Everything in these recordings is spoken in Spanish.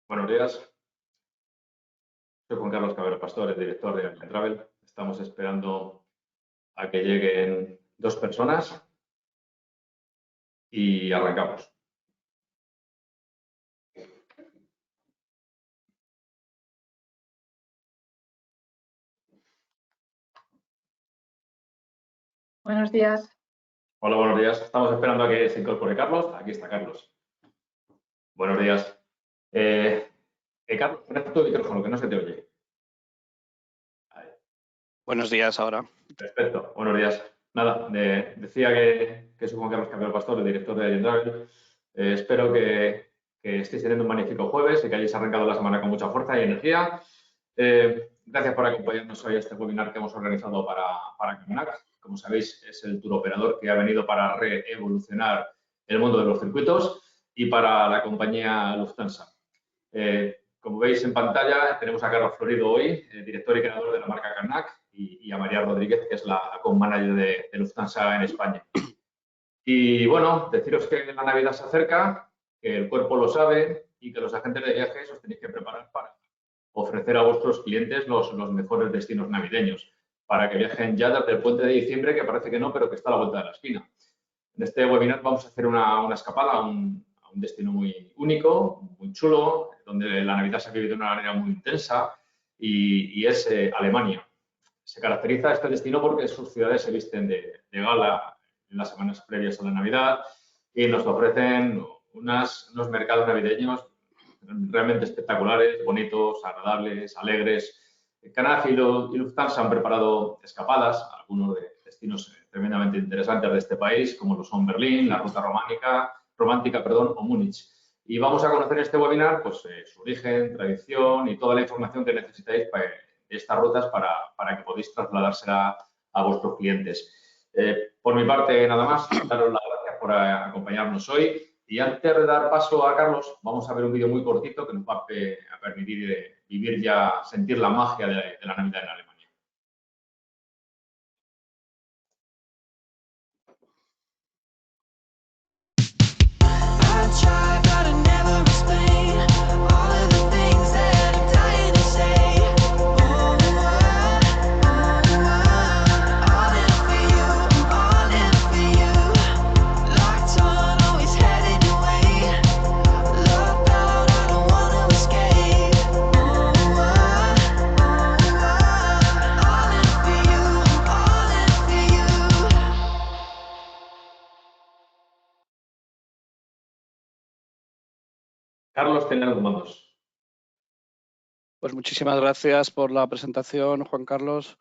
Buenos días. Soy Juan Carlos Cabero Pastor, el director de Alien Travel. Estamos esperando a que lleguen 2 personas y arrancamos. Buenos días. Hola, buenos días. Estamos esperando a que se incorpore Carlos. Aquí está Carlos. Buenos días. Carlos, conecta tu micrófono, que no se te oye. Ahí. Buenos días ahora. Perfecto, buenos días. Nada, decía que soy Juan Carlos Cabero Pastor, el director de Alien Travel. Espero que estéis teniendo un magnífico jueves y que hayáis arrancado la semana con mucha fuerza y energía. Gracias por acompañarnos hoy a este webinar que hemos organizado para CANNAC. Como sabéis, es el tour operador que ha venido para reevolucionar el mundo de los circuitos y para la compañía Lufthansa. Como veis en pantalla, tenemos a Carlos Florido hoy, director y creador de la marca CANNAC, y a María Rodríguez, que es la account manager de Lufthansa en España. Y bueno, deciros que la Navidad se acerca, que el cuerpo lo sabe y que los agentes de viajes os tenéis que preparar para ofrecer a vuestros clientes los mejores destinos navideños, para que viajen ya desde el puente de diciembre, que parece que no, pero que está a la vuelta de la esquina. En este webinar vamos a hacer una escapada a un destino muy único, muy chulo, donde la Navidad se ha vivido de una manera muy intensa y es Alemania. Se caracteriza este destino porque sus ciudades se visten de gala en las semanas previas a la Navidad y nos ofrecen unos mercados navideños realmente espectaculares, bonitos, agradables, alegres. CANNAC y Lufthansa han preparado escapadas a algunos de destinos tremendamente interesantes de este país, como lo son Berlín, la ruta romántica, o Múnich. Y vamos a conocer en este webinar pues, su origen, tradición y toda la información que necesitáis para estas rutas para que podáis trasladársela a vuestros clientes. Por mi parte, nada más, daros las gracias por acompañarnos hoy. Y antes de dar paso a Carlos, vamos a ver un vídeo muy cortito que nos va a permitir vivir ya, sentir la magia de la Navidad en Alemania. Carlos, tened los mandos. Pues muchísimas gracias por la presentación, Juan Carlos,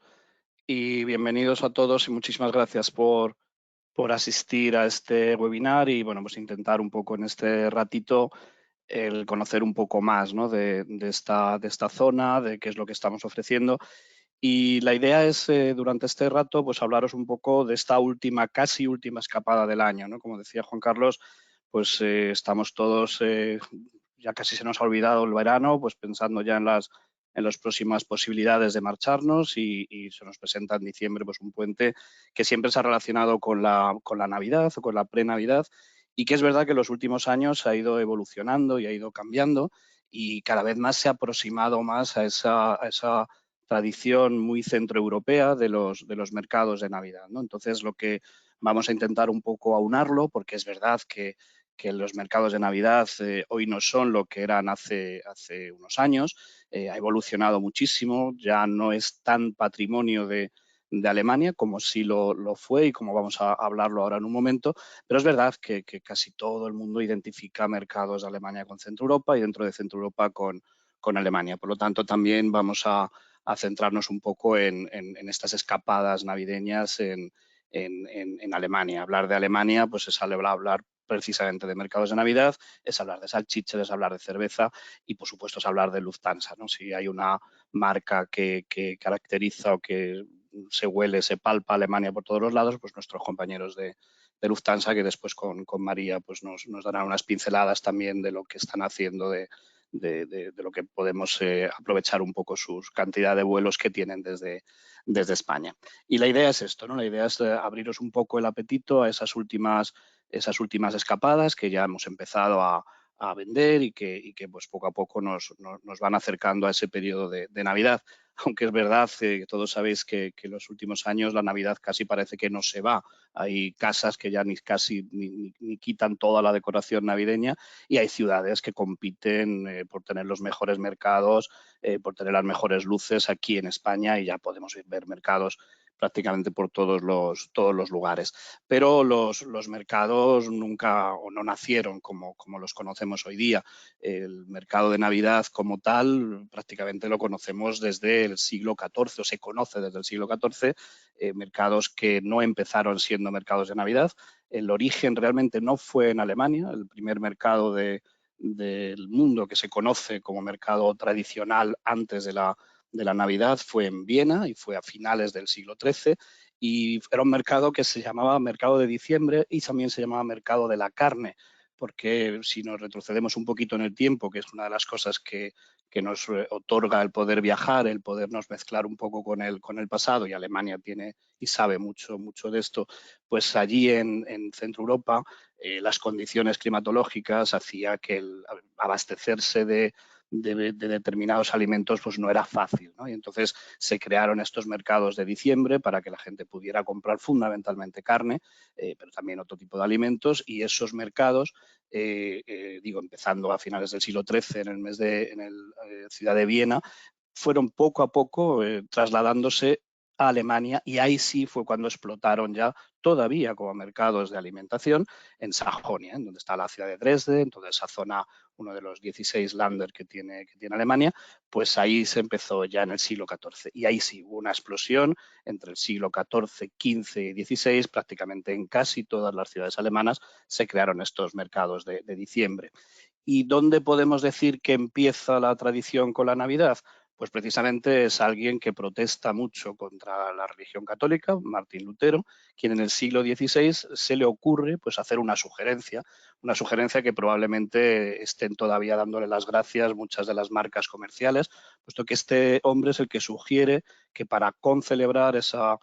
y bienvenidos a todos y muchísimas gracias por asistir a este webinar y bueno, pues intentar un poco en este ratito el conocer un poco más, ¿no? de esta zona, de qué es lo que estamos ofreciendo. Y la idea es, durante este rato, pues hablaros un poco de esta casi última escapada del año, ¿no? Como decía Juan Carlos, pues estamos todos, ya casi se nos ha olvidado el verano, pues pensando ya en las próximas posibilidades de marcharnos y se nos presenta en diciembre pues un puente que siempre se ha relacionado con la Navidad o con la pre-Navidad y que es verdad que en los últimos años ha ido evolucionando y ha ido cambiando y cada vez más se ha aproximado más a esa tradición muy centroeuropea de los mercados de Navidad, ¿no? Entonces, lo que vamos a intentar un poco aunarlo, porque es verdad que los mercados de Navidad hoy no son lo que eran hace unos años, ha evolucionado muchísimo, ya no es tan patrimonio de Alemania como sí lo fue y como vamos a hablarlo ahora en un momento, pero es verdad que casi todo el mundo identifica mercados de Alemania con Centro Europa y dentro de Centro Europa con Alemania. Por lo tanto, también vamos a centrarnos un poco en estas escapadas navideñas en Alemania. Hablar de Alemania pues es hablar precisamente de mercados de Navidad, es hablar de salchichas, es hablar de cerveza y, por supuesto, es hablar de Lufthansa, ¿no? Si hay una marca que caracteriza o que se huele, se palpa Alemania por todos los lados, pues nuestros compañeros de Lufthansa, que después con María pues nos darán unas pinceladas también de lo que están haciendo de lo que podemos aprovechar un poco su cantidad de vuelos que tienen desde España. Y la idea es esto, ¿no? La idea es abriros un poco el apetito a esas últimas escapadas que ya hemos empezado a a vender y que pues poco a poco nos van acercando a ese periodo de Navidad. Aunque es verdad que todos sabéis que en los últimos años la Navidad casi parece que no se va. Hay casas que ya ni quitan toda la decoración navideña y hay ciudades que compiten por tener los mejores mercados, por tener las mejores luces aquí en España, y ya podemos ver mercados prácticamente por todos los lugares. Pero los mercados nunca o no nacieron como los conocemos hoy día. El mercado de Navidad como tal prácticamente lo conocemos desde el siglo XIV, o se conoce desde el siglo XIV, mercados que no empezaron siendo mercados de Navidad. El origen realmente no fue en Alemania. El primer mercado del mundo que se conoce como mercado tradicional antes de la Navidad fue en Viena y fue a finales del siglo XIII, y era un mercado que se llamaba mercado de diciembre y también se llamaba mercado de la carne, porque si nos retrocedemos un poquito en el tiempo, que es una de las cosas que nos otorga el poder viajar, el podernos mezclar un poco con el pasado, y Alemania tiene y sabe mucho de esto, pues allí en Centro Europa las condiciones climatológicas hacía que el abastecerse de determinados alimentos pues no era fácil, ¿no? Y entonces se crearon estos mercados de diciembre para que la gente pudiera comprar fundamentalmente carne, pero también otro tipo de alimentos, y esos mercados, empezando a finales del siglo XIII en la ciudad de Viena, fueron poco a poco trasladándose a Alemania, y ahí sí fue cuando explotaron ya todavía como mercados de alimentación en Sajonia, en donde está la ciudad de Dresde, toda esa zona, uno de los 16 Länder que tiene Alemania, pues ahí se empezó ya en el siglo XIV. Y ahí sí hubo una explosión entre el siglo XIV, XV y XVI, prácticamente en casi todas las ciudades alemanas se crearon estos mercados de diciembre. ¿Y dónde podemos decir que empieza la tradición con la Navidad? Pues precisamente es alguien que protesta mucho contra la religión católica, Martín Lutero, quien en el siglo XVI se le ocurre pues hacer una sugerencia que probablemente estén todavía dándole las gracias muchas de las marcas comerciales, puesto que este hombre es el que sugiere que para concelebrar esa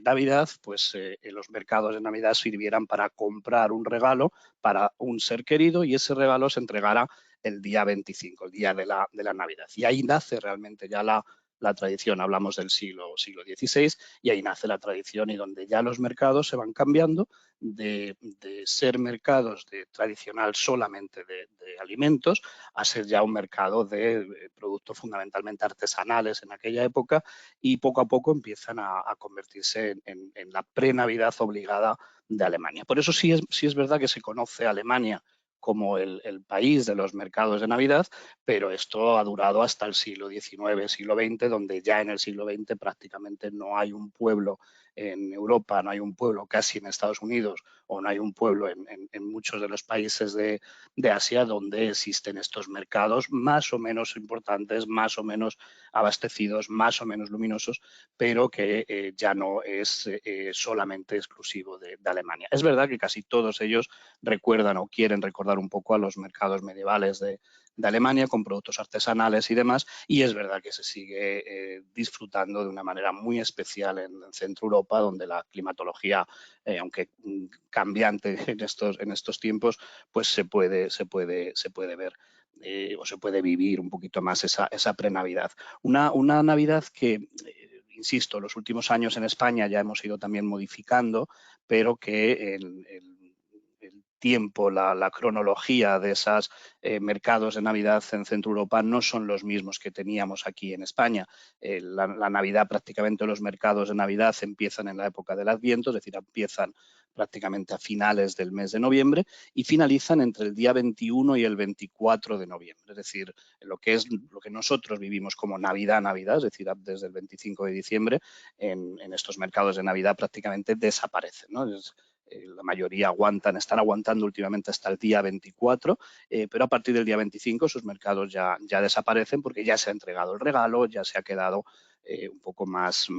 Navidad, pues los mercados de Navidad sirvieran para comprar un regalo para un ser querido, y ese regalo se entregara el día 25, el día de la Navidad. Y ahí nace realmente ya la tradición. Hablamos del siglo XVI, y ahí nace la tradición, y donde ya los mercados se van cambiando de ser mercados tradicional solamente de alimentos a ser ya un mercado de productos fundamentalmente artesanales en aquella época, y poco a poco empiezan a convertirse en la pre-Navidad obligada de Alemania. Por eso sí es verdad que se conoce a Alemania como el país de los mercados de Navidad, pero esto ha durado hasta el siglo XIX, siglo XX, donde ya en el siglo XX prácticamente no hay un pueblo en Europa, no hay un pueblo casi en Estados Unidos, o no hay un pueblo en muchos de los países de Asia donde existen estos mercados más o menos importantes, más o menos abastecidos, más o menos luminosos, pero que ya no es solamente exclusivo de Alemania. Es verdad que casi todos ellos recuerdan o quieren recordar un poco a los mercados medievales de Alemania, con productos artesanales y demás, y es verdad que se sigue disfrutando de una manera muy especial en Centro Europa, donde la climatología, aunque cambiante en estos tiempos, pues se puede ver o se puede vivir un poquito más esa pre-Navidad. Una Navidad que, insisto, los últimos años en España ya hemos ido también modificando, pero que el tiempo, la cronología de esos mercados de Navidad en Centro Europa no son los mismos que teníamos aquí en España. La Navidad, prácticamente los mercados de Navidad empiezan en la época del Adviento, es decir, empiezan prácticamente a finales del mes de noviembre y finalizan entre el día 21 y el 24 de noviembre. Es decir, lo que nosotros vivimos como Navidad, es decir, desde el 25 de diciembre, en estos mercados de Navidad prácticamente desaparecen, ¿no? La mayoría están aguantando últimamente hasta el día 24, pero a partir del día 25 sus mercados ya desaparecen, porque ya se ha entregado el regalo, ya se ha quedado un poco más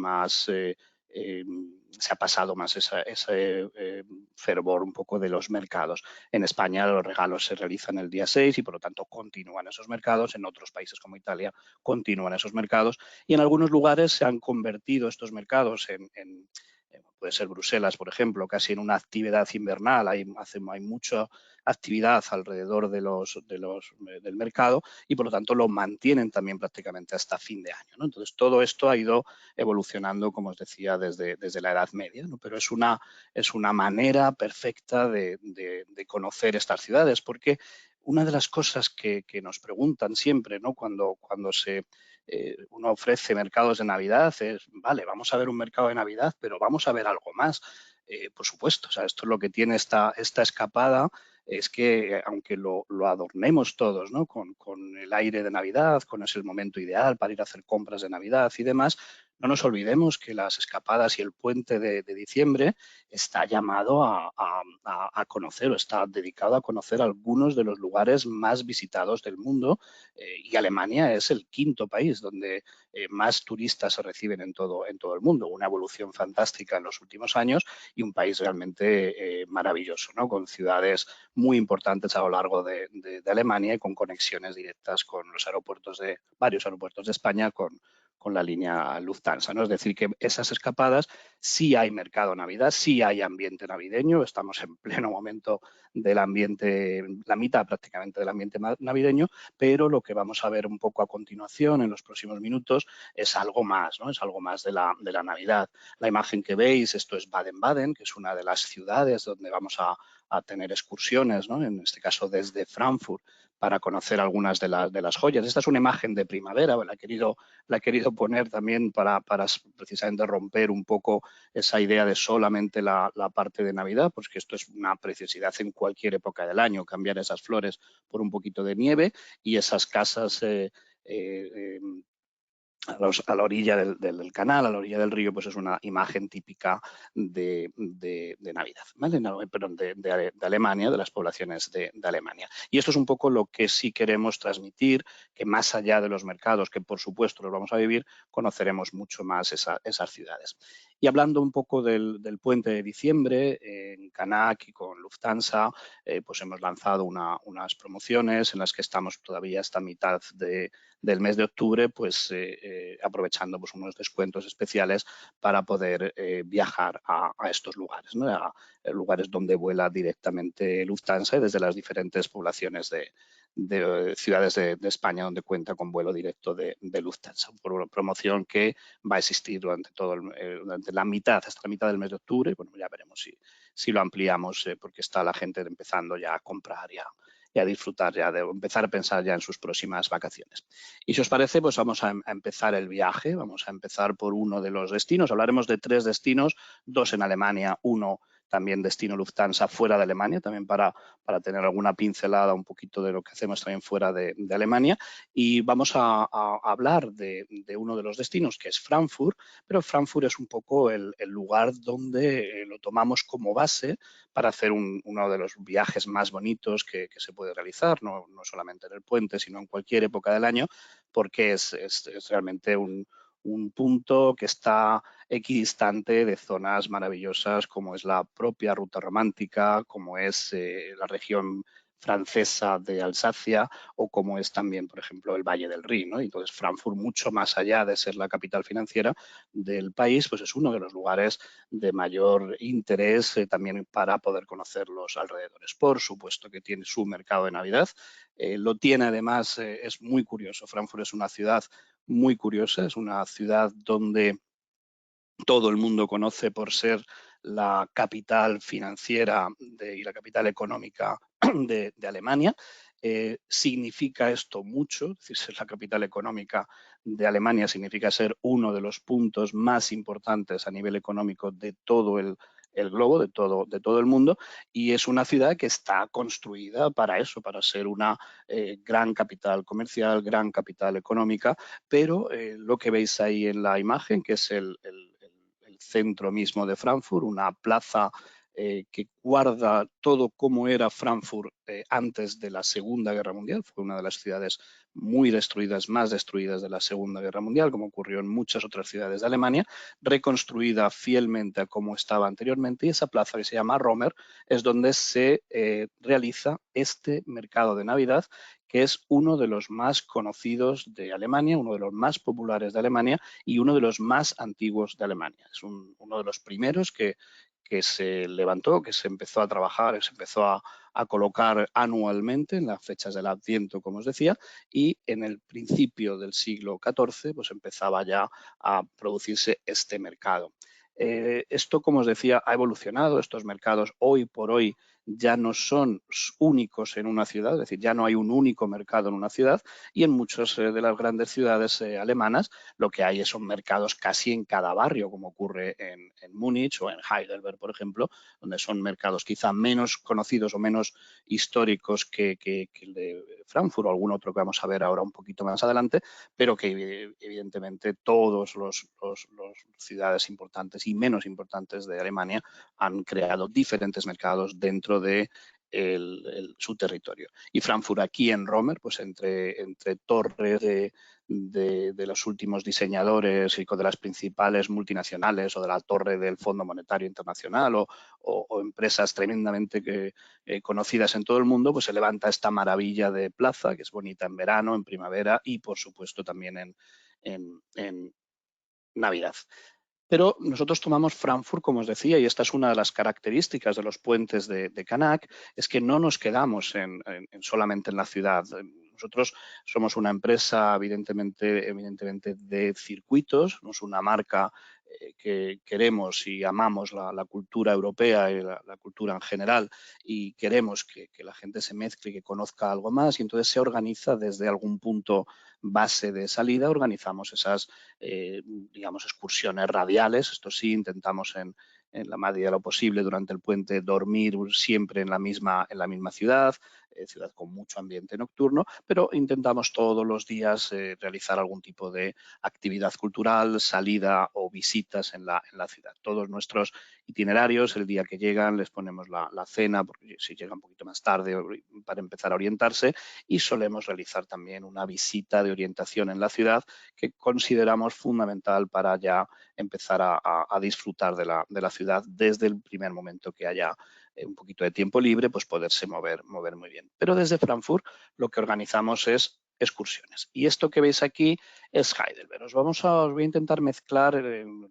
se ha pasado más ese fervor un poco de los mercados. En España los regalos se realizan el día 6 y por lo tanto continúan esos mercados. En otros países como Italia continúan esos mercados, y en algunos lugares se han convertido estos mercados en puede ser Bruselas, por ejemplo, casi en una actividad invernal, hay mucha actividad alrededor del mercado y por lo tanto lo mantienen también prácticamente hasta fin de año, ¿no? Entonces todo esto ha ido evolucionando, como os decía, desde la Edad Media, ¿no? Pero es una manera perfecta de conocer estas ciudades, porque una de las cosas que nos preguntan siempre, ¿no? Cuando uno ofrece mercados de Navidad es, vale, vamos a ver un mercado de Navidad, pero vamos a ver algo más. Por supuesto, o sea, esto es lo que tiene esta escapada, es que aunque lo adornemos todos, ¿no? Con el aire de Navidad, con ese momento ideal para ir a hacer compras de Navidad y demás, no nos olvidemos que las escapadas y el puente de diciembre está llamado a conocer o está dedicado a conocer algunos de los lugares más visitados del mundo y Alemania es el quinto país donde más turistas se reciben en todo el mundo. Una evolución fantástica en los últimos años y un país realmente maravilloso, ¿no? Con ciudades muy importantes a lo largo de Alemania y con conexiones directas con los varios aeropuertos de España con la línea Lufthansa, ¿no? Es decir, que esas escapadas sí hay mercado Navidad, sí hay ambiente navideño, estamos en pleno momento del ambiente, la mitad prácticamente del ambiente navideño, pero lo que vamos a ver un poco a continuación en los próximos minutos es algo más, ¿no? Es algo más de la Navidad. La imagen que veis, esto es Baden-Baden, que es una de las ciudades donde vamos a tener excursiones, ¿no? En este caso desde Frankfurt, para conocer algunas de las joyas. Esta es una imagen de primavera, la he querido poner también para precisamente romper un poco esa idea de solamente la parte de Navidad, pues que esto es una preciosidad en cualquier época del año, cambiar esas flores por un poquito de nieve y esas casas a la orilla del canal, a la orilla del río, pues es una imagen típica de Navidad, ¿vale? No, perdón, de Alemania, de las poblaciones de Alemania. Y esto es un poco lo que sí queremos transmitir, que más allá de los mercados, que por supuesto los vamos a vivir, conoceremos mucho más esas ciudades. Y hablando un poco del puente de diciembre, en Canac y con Lufthansa, pues hemos lanzado unas promociones en las que estamos todavía hasta mitad del mes de octubre, pues aprovechando pues, unos descuentos especiales para poder viajar a estos lugares, ¿no? A lugares donde vuela directamente Lufthansa y desde las diferentes poblaciones de ciudades de España donde cuenta con vuelo directo de Lufthansa. Promoción que va a existir durante la mitad, hasta la mitad del mes de octubre. Bueno, ya veremos si lo ampliamos porque está la gente empezando ya a comprar y a disfrutar ya, de empezar a pensar ya en sus próximas vacaciones. Y si os parece, pues vamos a empezar el viaje. Vamos a empezar por uno de los destinos. Hablaremos de 3 destinos, 2 en Alemania, 1 también destino Lufthansa fuera de Alemania, también para tener alguna pincelada un poquito de lo que hacemos también fuera de Alemania. Y vamos a hablar de uno de los destinos, que es Frankfurt, pero Frankfurt es un poco el lugar donde lo tomamos como base para hacer uno de los viajes más bonitos que se puede realizar, no solamente en el puente, sino en cualquier época del año, porque es realmente un punto que está equidistante de zonas maravillosas como es la propia Ruta Romántica, como es la región francesa de Alsacia o como es también, por ejemplo, el Valle del Rin, ¿no? Entonces, Frankfurt, mucho más allá de ser la capital financiera del país, pues es uno de los lugares de mayor interés también para poder conocer los alrededores. Por supuesto que tiene su mercado de Navidad, lo tiene además, es muy curioso. Frankfurt es una ciudad muy curiosa, es una ciudad donde todo el mundo conoce por ser la capital financiera y la capital económica de Alemania. Significa esto mucho, es decir, ser la capital económica de Alemania significa ser uno de los puntos más importantes a nivel económico de todo el globo, de todo el mundo, y es una ciudad que está construida para eso, para ser una gran capital comercial, gran capital económica, pero lo que veis ahí en la imagen, que es el centro mismo de Frankfurt, una plaza que guarda todo como era Frankfurt antes de la Segunda Guerra Mundial. Fue una de las ciudades muy destruidas, más destruidas de la Segunda Guerra Mundial, como ocurrió en muchas otras ciudades de Alemania, reconstruida fielmente a como estaba anteriormente, y esa plaza que se llama Romer es donde se realiza este mercado de Navidad que es uno de los más conocidos de Alemania, uno de los más populares de Alemania y uno de los más antiguos de Alemania. Es uno de los primeros que se levantó, que se empezó a trabajar, se empezó a colocar anualmente en las fechas del Adviento, como os decía, y en el principio del siglo XIV pues empezaba ya a producirse este mercado. Esto, como os decía, ha evolucionado. Estos mercados hoy por hoy ya no son únicos en una ciudad, es decir, ya no hay un único mercado en una ciudad, y en muchas de las grandes ciudades alemanas lo que hay son mercados casi en cada barrio, como ocurre en Múnich o en Heidelberg, por ejemplo, donde son mercados quizá menos conocidos o menos históricos que el de Frankfurt o algún otro que vamos a ver ahora un poquito más adelante, pero que evidentemente todas las ciudades importantes y menos importantes de Alemania han creado diferentes mercados dentro de su territorio. Y Frankfurt aquí en Romer, pues entre torres de los últimos diseñadores y de las principales multinacionales o de la torre del Fondo Monetario Internacional o empresas tremendamente conocidas en todo el mundo, pues se levanta esta maravilla de plaza que es bonita en verano, en primavera y por supuesto también en Navidad. Pero nosotros tomamos Frankfurt, como os decía, y esta es una de las características de los puentes de Canac, es que no nos quedamos solamente en la ciudad. Nosotros somos una empresa evidentemente de circuitos, somos una marca que queremos y amamos la cultura europea y la cultura en general y queremos que la gente se mezcle y que conozca algo más y entonces se organiza desde algún punto base de salida, organizamos esas digamos, excursiones radiales. Esto sí, intentamos en la medida de lo posible durante el puente dormir siempre en la misma ciudad, ciudad con mucho ambiente nocturno, pero intentamos todos los días realizar algún tipo de actividad cultural, salida o visitas en la ciudad. Todos nuestros itinerarios, el día que llegan, les ponemos la cena, porque si llegan un poquito más tarde, para empezar a orientarse, y solemos realizar también una visita de orientación en la ciudad que consideramos fundamental para ya empezar a disfrutar de la ciudad desde el primer momento que haya un poquito de tiempo libre, pues poderse mover muy bien. Pero desde Frankfurt lo que organizamos es excursiones. Y esto que veis aquí es Heidelberg. Os voy a intentar mezclar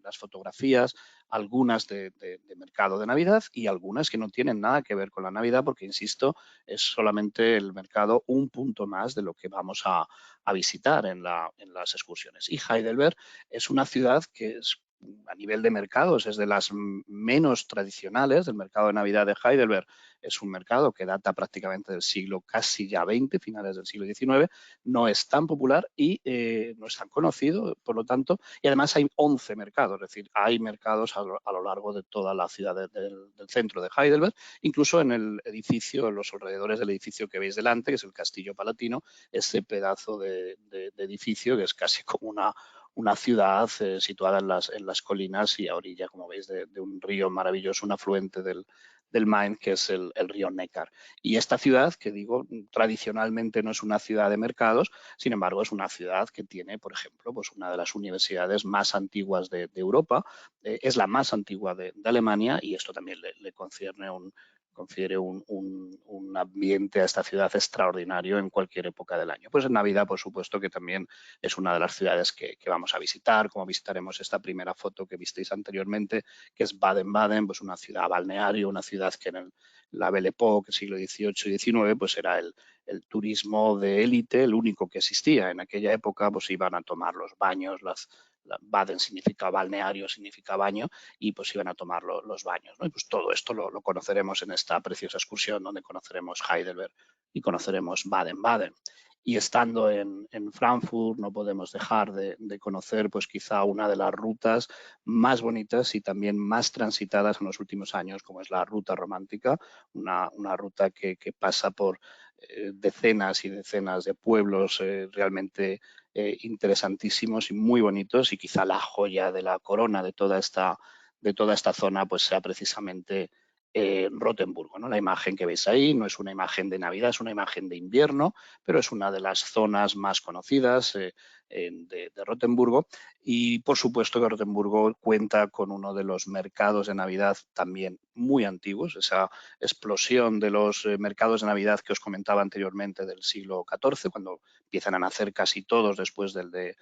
las fotografías, algunas de mercado de Navidad y algunas que no tienen nada que ver con la Navidad, porque, insisto, es solamente el mercado un punto más de lo que vamos a visitar en las excursiones. Y Heidelberg es una ciudad que es, a nivel de mercados, es de las menos tradicionales. El mercado de Navidad de Heidelberg es un mercado que data prácticamente del siglo casi ya XX, finales del siglo XIX, no es tan popular y no es tan conocido, por lo tanto, y además hay 11 mercados, es decir, hay mercados a lo largo de toda la ciudad del centro de Heidelberg, incluso en el edificio, en los alrededores del edificio que veis delante, que es el Castillo Palatino, ese pedazo de edificio que es casi como una ciudad situada en las colinas y a orilla, como veis, de un río maravilloso, un afluente del Main, que es el río Neckar. Y esta ciudad, que digo, tradicionalmente no es una ciudad de mercados, sin embargo, es una ciudad que tiene, por ejemplo, pues una de las universidades más antiguas de Europa, es la más antigua de Alemania y esto también le confiere un ambiente a esta ciudad extraordinario en cualquier época del año. Pues en Navidad, por supuesto, que también es una de las ciudades que vamos a visitar, como visitaremos esta primera foto que visteis anteriormente, que es Baden-Baden, pues una ciudad balneario, una ciudad que en la Belle Époque, siglo XVIII y XIX, pues era el turismo de élite, el único que existía. En aquella época pues iban a tomar los baños, Baden significa balneario, significa baño, y pues iban a tomar los baños, ¿no? Y pues todo esto lo conoceremos en esta preciosa excursión donde conoceremos Heidelberg y conoceremos Baden-Baden. Y estando en Frankfurt no podemos dejar de conocer pues quizá una de las rutas más bonitas y también más transitadas en los últimos años, como es la ruta romántica, una ruta que pasa por decenas y decenas de pueblos realmente interesantísimos y muy bonitos, y quizá la joya de la corona de toda esta zona pues sea precisamente Rotemburgo, ¿no? La imagen que veis ahí no es una imagen de Navidad, es una imagen de invierno, pero es una de las zonas más conocidas. de Rotemburgo. Y por supuesto que Rotemburgo cuenta con uno de los mercados de Navidad también muy antiguos, esa explosión de los mercados de Navidad que os comentaba anteriormente del siglo XIV, cuando empiezan a nacer casi todos después del de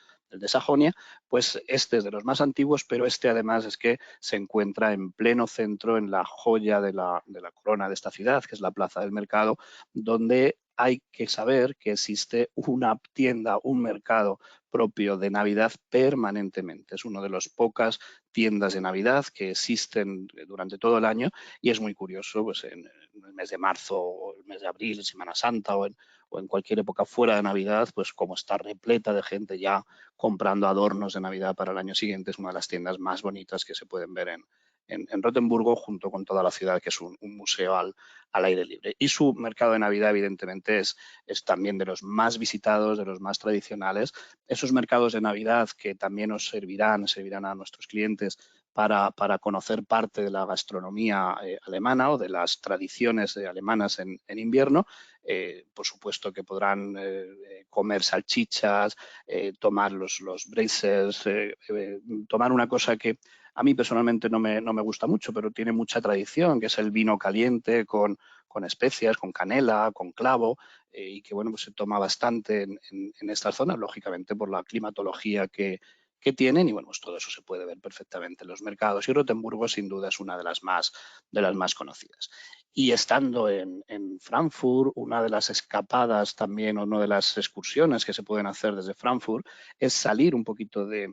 Sajonia. Pues este es de los más antiguos, pero este además es que se encuentra en pleno centro, en la joya de la corona de esta ciudad, que es la Plaza del Mercado, donde hay que saber que existe una tienda, un mercado propio de Navidad permanentemente. Es una de las pocas tiendas de Navidad que existen durante todo el año y es muy curioso, pues en el mes de marzo o el mes de abril, Semana Santa o en cualquier época fuera de Navidad, pues como está repleta de gente ya comprando adornos de Navidad para el año siguiente, es una de las tiendas más bonitas que se pueden ver en Rotemburgo, junto con toda la ciudad, que es un museo al aire libre. Y su mercado de Navidad, evidentemente, es también de los más visitados, de los más tradicionales. Esos mercados de Navidad que también os servirán a nuestros clientes para conocer parte de la gastronomía alemana o de las tradiciones alemanas en invierno. Por supuesto que podrán comer salchichas, tomar los braces, tomar una cosa que a mí personalmente no me gusta mucho, pero tiene mucha tradición, que es el vino caliente con especias, con canela, con clavo, y que bueno, pues se toma bastante en estas zonas, lógicamente por la climatología que tienen, y bueno, pues todo eso se puede ver perfectamente en los mercados, y Rotemburgo sin duda es una de las más conocidas. Y estando en Frankfurt, una de las escapadas también, o una de las excursiones que se pueden hacer desde Frankfurt, es salir un poquito de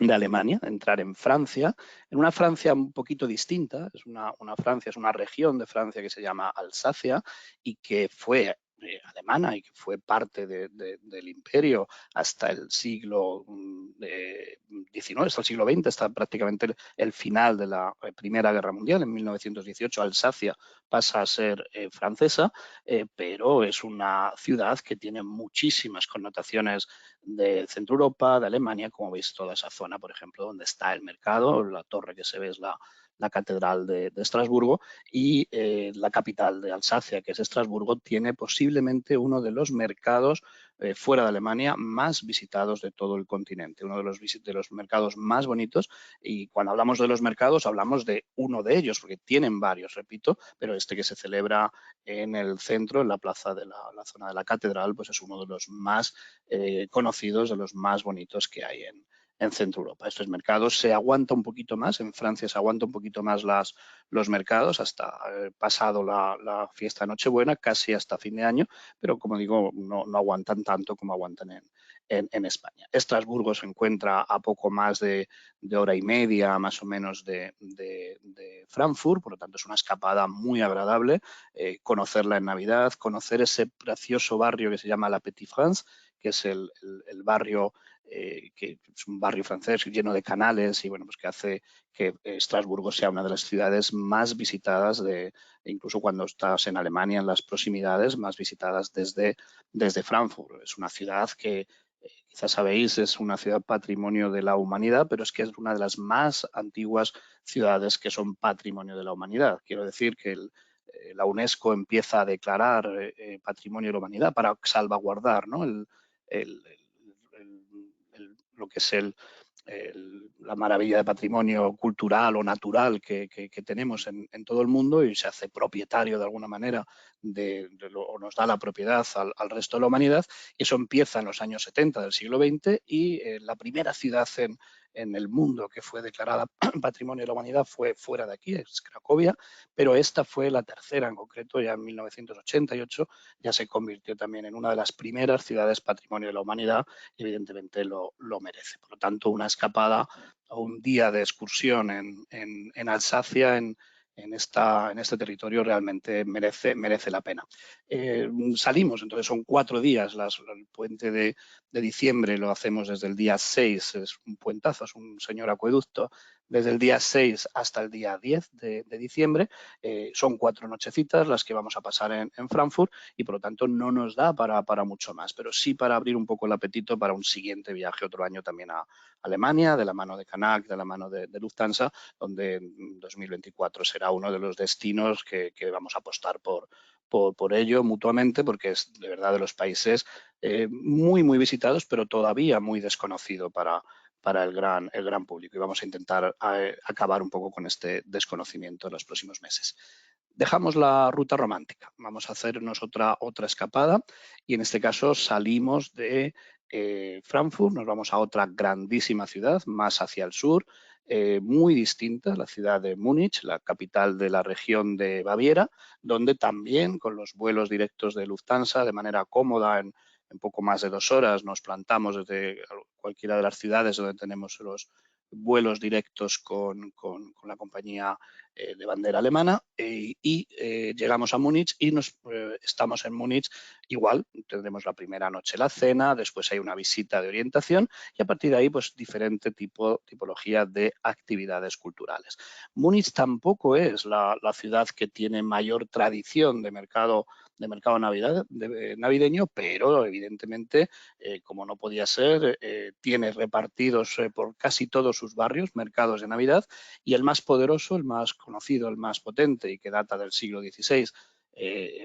Alemania, entrar en Francia, en una Francia un poquito distinta. Es una Francia, es una región de Francia que se llama Alsacia y que fue alemana y que fue parte del imperio hasta el siglo XIX, hasta el siglo XX, hasta prácticamente el final de la Primera Guerra Mundial. En 1918 Alsacia pasa a ser francesa, pero es una ciudad que tiene muchísimas connotaciones de Centro Europa, de Alemania, como veis toda esa zona, por ejemplo, donde está el mercado, la torre que se ve es la Catedral de Estrasburgo, y la capital de Alsacia, que es Estrasburgo, tiene posiblemente uno de los mercados fuera de Alemania más visitados de todo el continente, uno de los mercados más bonitos. Y cuando hablamos de los mercados hablamos de uno de ellos, porque tienen varios, repito, pero este que se celebra en el centro, en la plaza de la zona de la Catedral, pues es uno de los más conocidos, de los más bonitos que hay en Centro Europa. Estos mercados se aguanta un poquito más, en Francia se aguanta un poquito más los mercados hasta pasado la fiesta de Nochebuena, casi hasta fin de año, pero como digo, no aguantan tanto como aguantan en España. Estrasburgo se encuentra a poco más de hora y media más o menos de Frankfurt, por lo tanto es una escapada muy agradable, conocerla en Navidad, conocer ese precioso barrio que se llama La Petite France, que es el barrio que es un barrio francés lleno de canales y bueno, pues que hace que Estrasburgo sea una de las ciudades más visitadas incluso cuando estás en Alemania, en las proximidades, más visitadas desde Frankfurt. Es una ciudad que quizás sabéis, es una ciudad patrimonio de la humanidad, pero es que es una de las más antiguas ciudades que son patrimonio de la humanidad. Quiero decir que la UNESCO empieza a declarar patrimonio de la humanidad para salvaguardar, ¿no? Lo que es la maravilla de patrimonio cultural o natural que tenemos en todo el mundo, y se hace propietario de alguna manera o nos da la propiedad al resto de la humanidad. Y eso empieza en los años 70 del siglo XX y la primera ciudad en el mundo que fue declarada Patrimonio de la Humanidad fue fuera de aquí, es Cracovia, pero esta fue la tercera en concreto, ya en 1988 ya se convirtió también en una de las primeras ciudades Patrimonio de la Humanidad y evidentemente lo merece. Por lo tanto, una escapada o un día de excursión en Alsacia, en este territorio, realmente merece la pena. Salimos, entonces son 4 días, el puente de diciembre lo hacemos desde el día 6, es un puentazo, es un señor acueducto, desde el día 6 hasta el día 10 de diciembre. Son 4 nochecitas las que vamos a pasar en Frankfurt y por lo tanto no nos da para mucho más, pero sí para abrir un poco el apetito para un siguiente viaje otro año también a Alemania, de la mano de Canac, de la mano de Lufthansa, donde en 2024 será uno de los destinos que vamos a apostar por por ello mutuamente, porque es de verdad de los países muy visitados, pero todavía muy desconocido para el gran público. Y vamos a intentar acabar un poco con este desconocimiento en los próximos meses. Dejamos la ruta romántica, vamos a hacernos otra escapada y en este caso salimos de Frankfurt, nos vamos a otra grandísima ciudad, más hacia el sur, muy distinta, la ciudad de Múnich, la capital de la región de Baviera, donde también con los vuelos directos de Lufthansa, de manera cómoda, en poco más de 2 horas, nos plantamos desde cualquiera de las ciudades donde tenemos los vuelos directos con la compañía de bandera alemana y llegamos a Múnich y estamos en Múnich igual, tendremos la primera noche la cena, después hay una visita de orientación y a partir de ahí pues diferente tipología de actividades culturales. Múnich tampoco es la ciudad que tiene mayor tradición de mercado navideño, pero evidentemente, como no podía ser, tiene repartidos por casi todos sus barrios mercados de Navidad y el más poderoso, el más conocido, el más potente y que data del siglo XVI,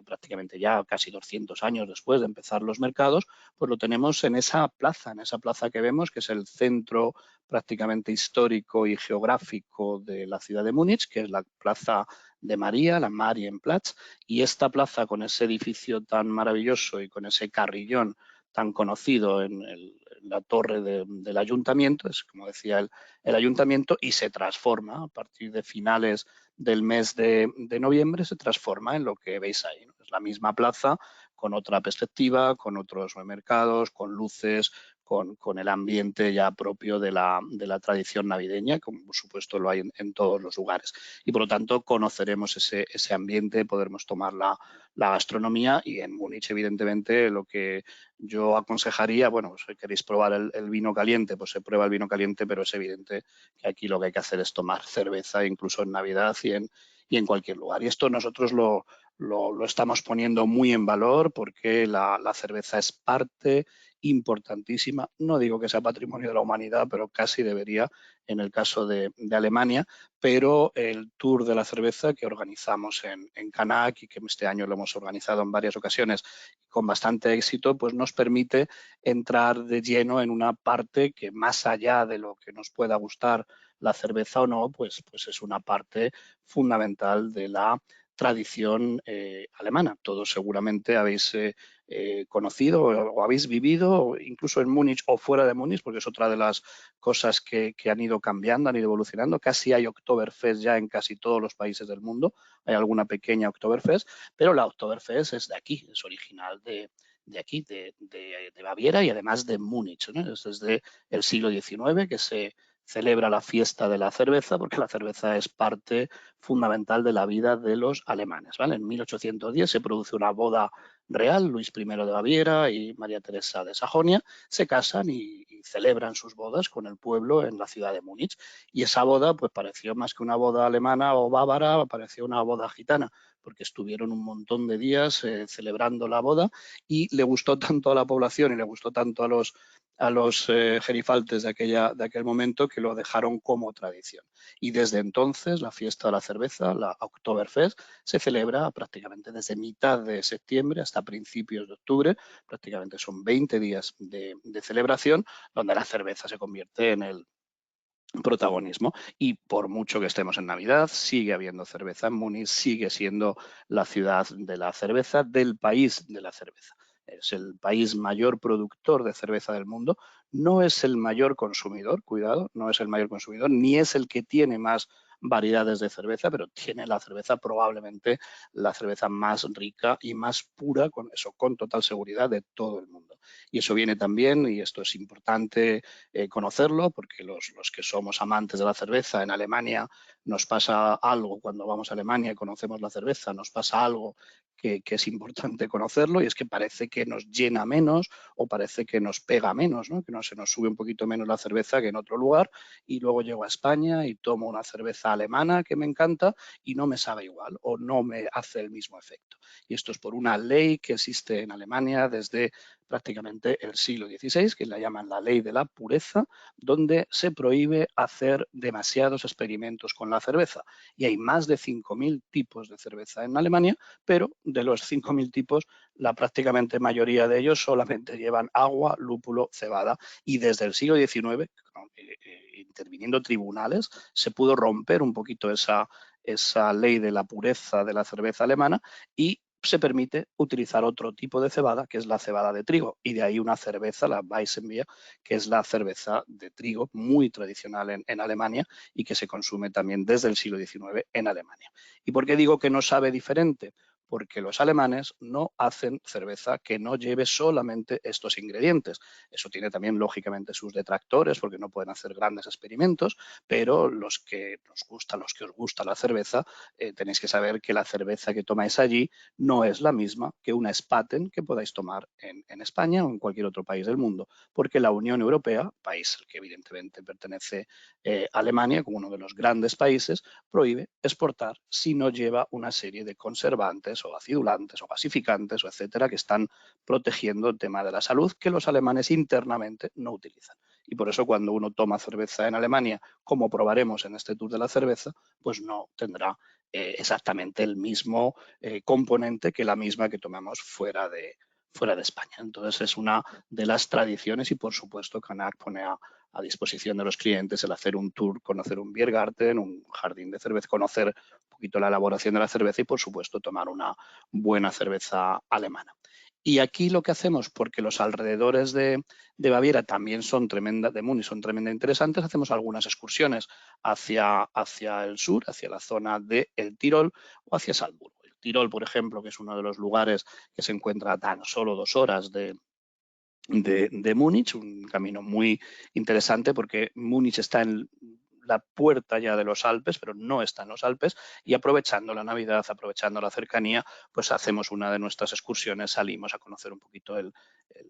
prácticamente ya casi 200 años después de empezar los mercados, pues lo tenemos en esa plaza que vemos, que es el centro prácticamente histórico y geográfico de la ciudad de Múnich, que es la Plaza de María, la Marienplatz, y esta plaza con ese edificio tan maravilloso y con ese carrillón tan conocido en la torre del ayuntamiento, es como decía el ayuntamiento, y se transforma a partir de finales del mes de noviembre, se transforma en lo que veis ahí, ¿no? Es la misma plaza con otra perspectiva, con otros mercados, con luces, con el ambiente ya propio de la tradición navideña, como por supuesto lo hay en todos los lugares. Y por lo tanto conoceremos ese ambiente, podremos tomar la gastronomía y en Múnich evidentemente lo que yo aconsejaría, bueno, si queréis probar el vino caliente, pues se prueba el vino caliente, pero es evidente que aquí lo que hay que hacer es tomar cerveza incluso en Navidad y en cualquier lugar. Y esto nosotros lo estamos poniendo muy en valor porque la cerveza es parte importantísima, no digo que sea patrimonio de la humanidad, pero casi debería en el caso de Alemania, pero el Tour de la Cerveza que organizamos en Canac y que este año lo hemos organizado en varias ocasiones con bastante éxito, pues nos permite entrar de lleno en una parte que más allá de lo que nos pueda gustar la cerveza o no, pues es una parte fundamental de la tradición alemana. Todos seguramente habéis conocido o habéis vivido, incluso en Múnich o fuera de Múnich, porque es otra de las cosas que han ido cambiando, han ido evolucionando. Casi hay Oktoberfest ya en casi todos los países del mundo. Hay alguna pequeña Oktoberfest, pero la Oktoberfest es de aquí, es original de aquí, de Baviera y además de Múnich, ¿no? Es desde el siglo XIX que se celebra la fiesta de la cerveza, porque la cerveza es parte fundamental de la vida de los alemanes, ¿vale? En 1810 se produce una boda real, Luis I de Baviera y María Teresa de Sajonia se casan y celebran sus bodas con el pueblo en la ciudad de Múnich. Y esa boda pues pareció más que una boda alemana o bávara, pareció una boda gitana, porque estuvieron un montón de días celebrando la boda y le gustó tanto a la población y le gustó tanto a los gerifaltes de aquel momento que lo dejaron como tradición. Y desde entonces la fiesta de la cerveza, la Oktoberfest, se celebra prácticamente desde mitad de septiembre hasta principios de octubre. Prácticamente son 20 días de celebración donde la cerveza se convierte en el protagonismo y por mucho que estemos en Navidad sigue habiendo cerveza en Múnich, sigue siendo la ciudad de la cerveza, del país de la cerveza. Es el país mayor productor de cerveza del mundo, no es el mayor consumidor, cuidado, no es el mayor consumidor, ni es el que tiene más variedades de cerveza, pero tiene la cerveza probablemente la cerveza más rica y más pura, con eso, con total seguridad, de todo el mundo. Y eso viene también, y esto es importante conocerlo, porque los que somos amantes de la cerveza en Alemania nos pasa algo cuando vamos a Alemania y conocemos la cerveza, nos pasa algo que es importante conocerlo y es que parece que nos llena menos o parece que nos pega menos, ¿no? Que no se nos sube un poquito menos la cerveza que en otro lugar y luego llego a España y tomo una cerveza alemana que me encanta y no me sabe igual o no me hace el mismo efecto. Y esto es por una ley que existe en Alemania desde prácticamente el siglo XVI, que la llaman la ley de la pureza, donde se prohíbe hacer demasiados experimentos con la cerveza. Y hay más de 5.000 tipos de cerveza en Alemania, pero de los 5.000 tipos, la prácticamente mayoría de ellos solamente llevan agua, lúpulo, cebada. Y desde el siglo XIX, interviniendo tribunales, se pudo romper un poquito esa ley de la pureza de la cerveza alemana y se permite utilizar otro tipo de cebada, que es la cebada de trigo, y de ahí una cerveza, la Weizenbier, que es la cerveza de trigo muy tradicional en Alemania y que se consume también desde el siglo XIX en Alemania. ¿Y por qué digo que no sabe diferente? Porque los alemanes no hacen cerveza que no lleve solamente estos ingredientes. Eso tiene también, lógicamente, sus detractores, porque no pueden hacer grandes experimentos, pero los que nos gustan, los que os gusta la cerveza, tenéis que saber que la cerveza que tomáis allí no es la misma que una Spaten que podáis tomar en España o en cualquier otro país del mundo, porque la Unión Europea, país al que evidentemente pertenece Alemania como uno de los grandes países, prohíbe exportar si no lleva una serie de conservantes o acidulantes o gasificantes o etcétera que están protegiendo el tema de la salud que los alemanes internamente no utilizan. Y por eso cuando uno toma cerveza en Alemania, como probaremos en este tour de la cerveza, pues no tendrá exactamente el mismo componente que la misma que tomamos fuera de España. Entonces es una de las tradiciones y por supuesto Canac pone a disposición de los clientes el hacer un tour, conocer un Biergarten, un jardín de cerveza, conocer un poquito la elaboración de la cerveza y por supuesto tomar una buena cerveza alemana. Y aquí lo que hacemos, porque los alrededores de Baviera también son de Múnich son tremendamente interesantes, hacemos algunas excursiones hacia el sur, hacia la zona del Tirol o hacia Salzburgo. El Tirol, por ejemplo, que es uno de los lugares que se encuentra a tan solo 2 horas de Múnich, un camino muy interesante porque Múnich está en la puerta ya de los Alpes, pero no está en los Alpes, y aprovechando la Navidad, aprovechando la cercanía, pues hacemos una de nuestras excursiones, salimos a conocer un poquito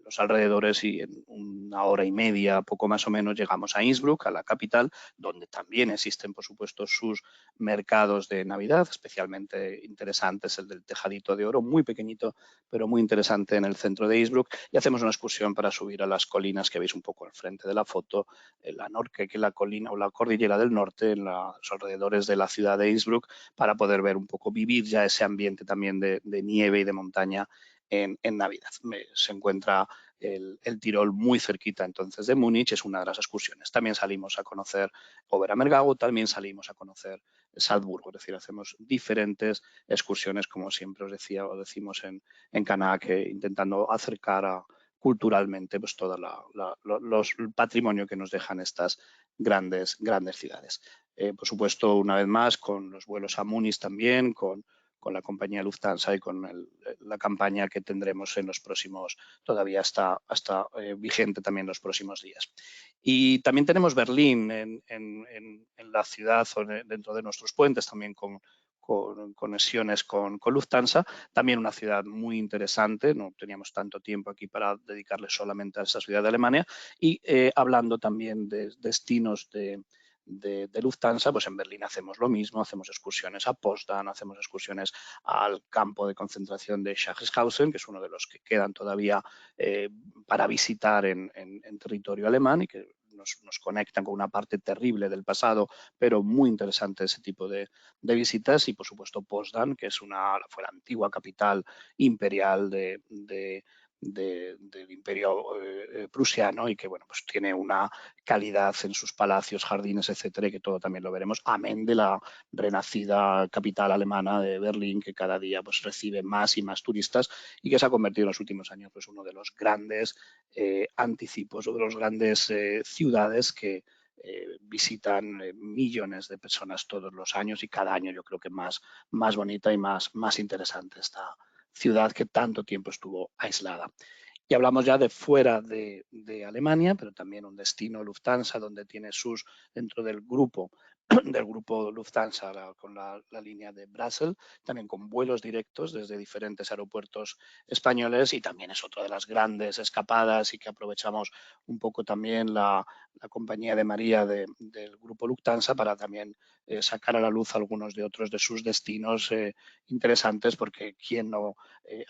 los alrededores y en 1 hora y media, poco más o menos, llegamos a Innsbruck, a la capital, donde también existen, por supuesto, sus mercados de Navidad, especialmente interesantes, el del Tejadito de Oro, muy pequeñito, pero muy interesante en el centro de Innsbruck, y hacemos una excursión para subir a las colinas que veis un poco al frente de la foto, que es la colina o la cordillera del norte, en los alrededores de la ciudad de Innsbruck, para poder ver un poco, vivir ya ese ambiente también de nieve y de montaña en Navidad. Se encuentra el Tirol muy cerquita entonces de Múnich, es una de las excursiones. También salimos a conocer Oberammergau, también salimos a conocer Salzburgo, es decir, hacemos diferentes excursiones, como siempre os decía o decimos en Canac, intentando acercar culturalmente pues todo el patrimonio que nos dejan estas grandes ciudades. Por supuesto, una vez más, con los vuelos a Múnich también, con la compañía Lufthansa y con la campaña que tendremos en los próximos, todavía está vigente también los próximos días. Y también tenemos Berlín en la ciudad o dentro de nuestros puentes, también con conexiones con Lufthansa, también una ciudad muy interesante, no teníamos tanto tiempo aquí para dedicarle solamente a esa ciudad de Alemania, y hablando también de destinos de Lufthansa, pues en Berlín hacemos lo mismo, hacemos excursiones a Potsdam, hacemos excursiones al campo de concentración de Sachsenhausen, que es uno de los que quedan todavía para visitar en territorio alemán y que nos conectan con una parte terrible del pasado, pero muy interesante ese tipo de visitas, y por supuesto Potsdam, que fue la antigua capital imperial del imperio prusiano y que bueno, pues tiene una calidad en sus palacios, jardines, etcétera, y que todo también lo veremos, amén de la renacida capital alemana de Berlín, que cada día pues recibe más y más turistas y que se ha convertido en los últimos años pues uno de los grandes anticipos o de los grandes ciudades que visitan millones de personas todos los años, y cada año yo creo que más bonita y más interesante esta ciudad que tanto tiempo estuvo aislada. Y hablamos ya de fuera de Alemania, pero también un destino Lufthansa donde tiene dentro del grupo del grupo Lufthansa con la línea de Brussels, también con vuelos directos desde diferentes aeropuertos españoles, y también es otra de las grandes escapadas y que aprovechamos un poco también la compañía de María del grupo Lufthansa para también sacar a la luz algunos de otros de sus destinos interesantes, porque quién no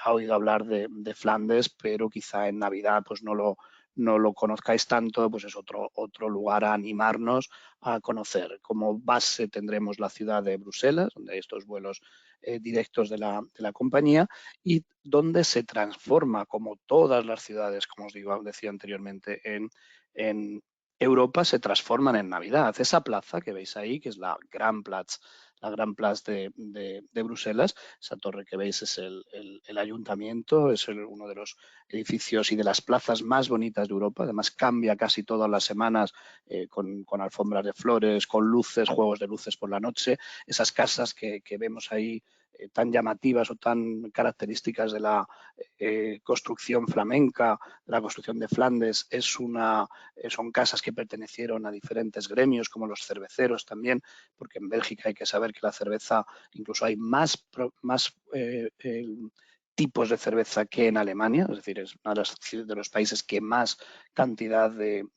ha oído hablar de Flandes, pero quizá en Navidad pues no lo conozcáis tanto, pues es otro lugar a animarnos a conocer. Como base tendremos la ciudad de Bruselas, donde hay estos vuelos directos de la compañía, y donde se transforma, como todas las ciudades, como os decía anteriormente, en Europa, se transforman en Navidad. Esa plaza que veis ahí, que es la Gran Platz de Bruselas, esa torre que veis es el ayuntamiento, es uno de los edificios y de las plazas más bonitas de Europa. Además cambia casi todas las semanas con alfombras de flores, con luces, juegos de luces por la noche. Esas casas que vemos ahí tan llamativas o tan características de la construcción flamenca, de la construcción de Flandes, son casas que pertenecieron a diferentes gremios, como los cerveceros también, porque en Bélgica hay que saber que la cerveza, incluso hay más tipos de cerveza que en Alemania, es decir, es uno de los países que más cantidad de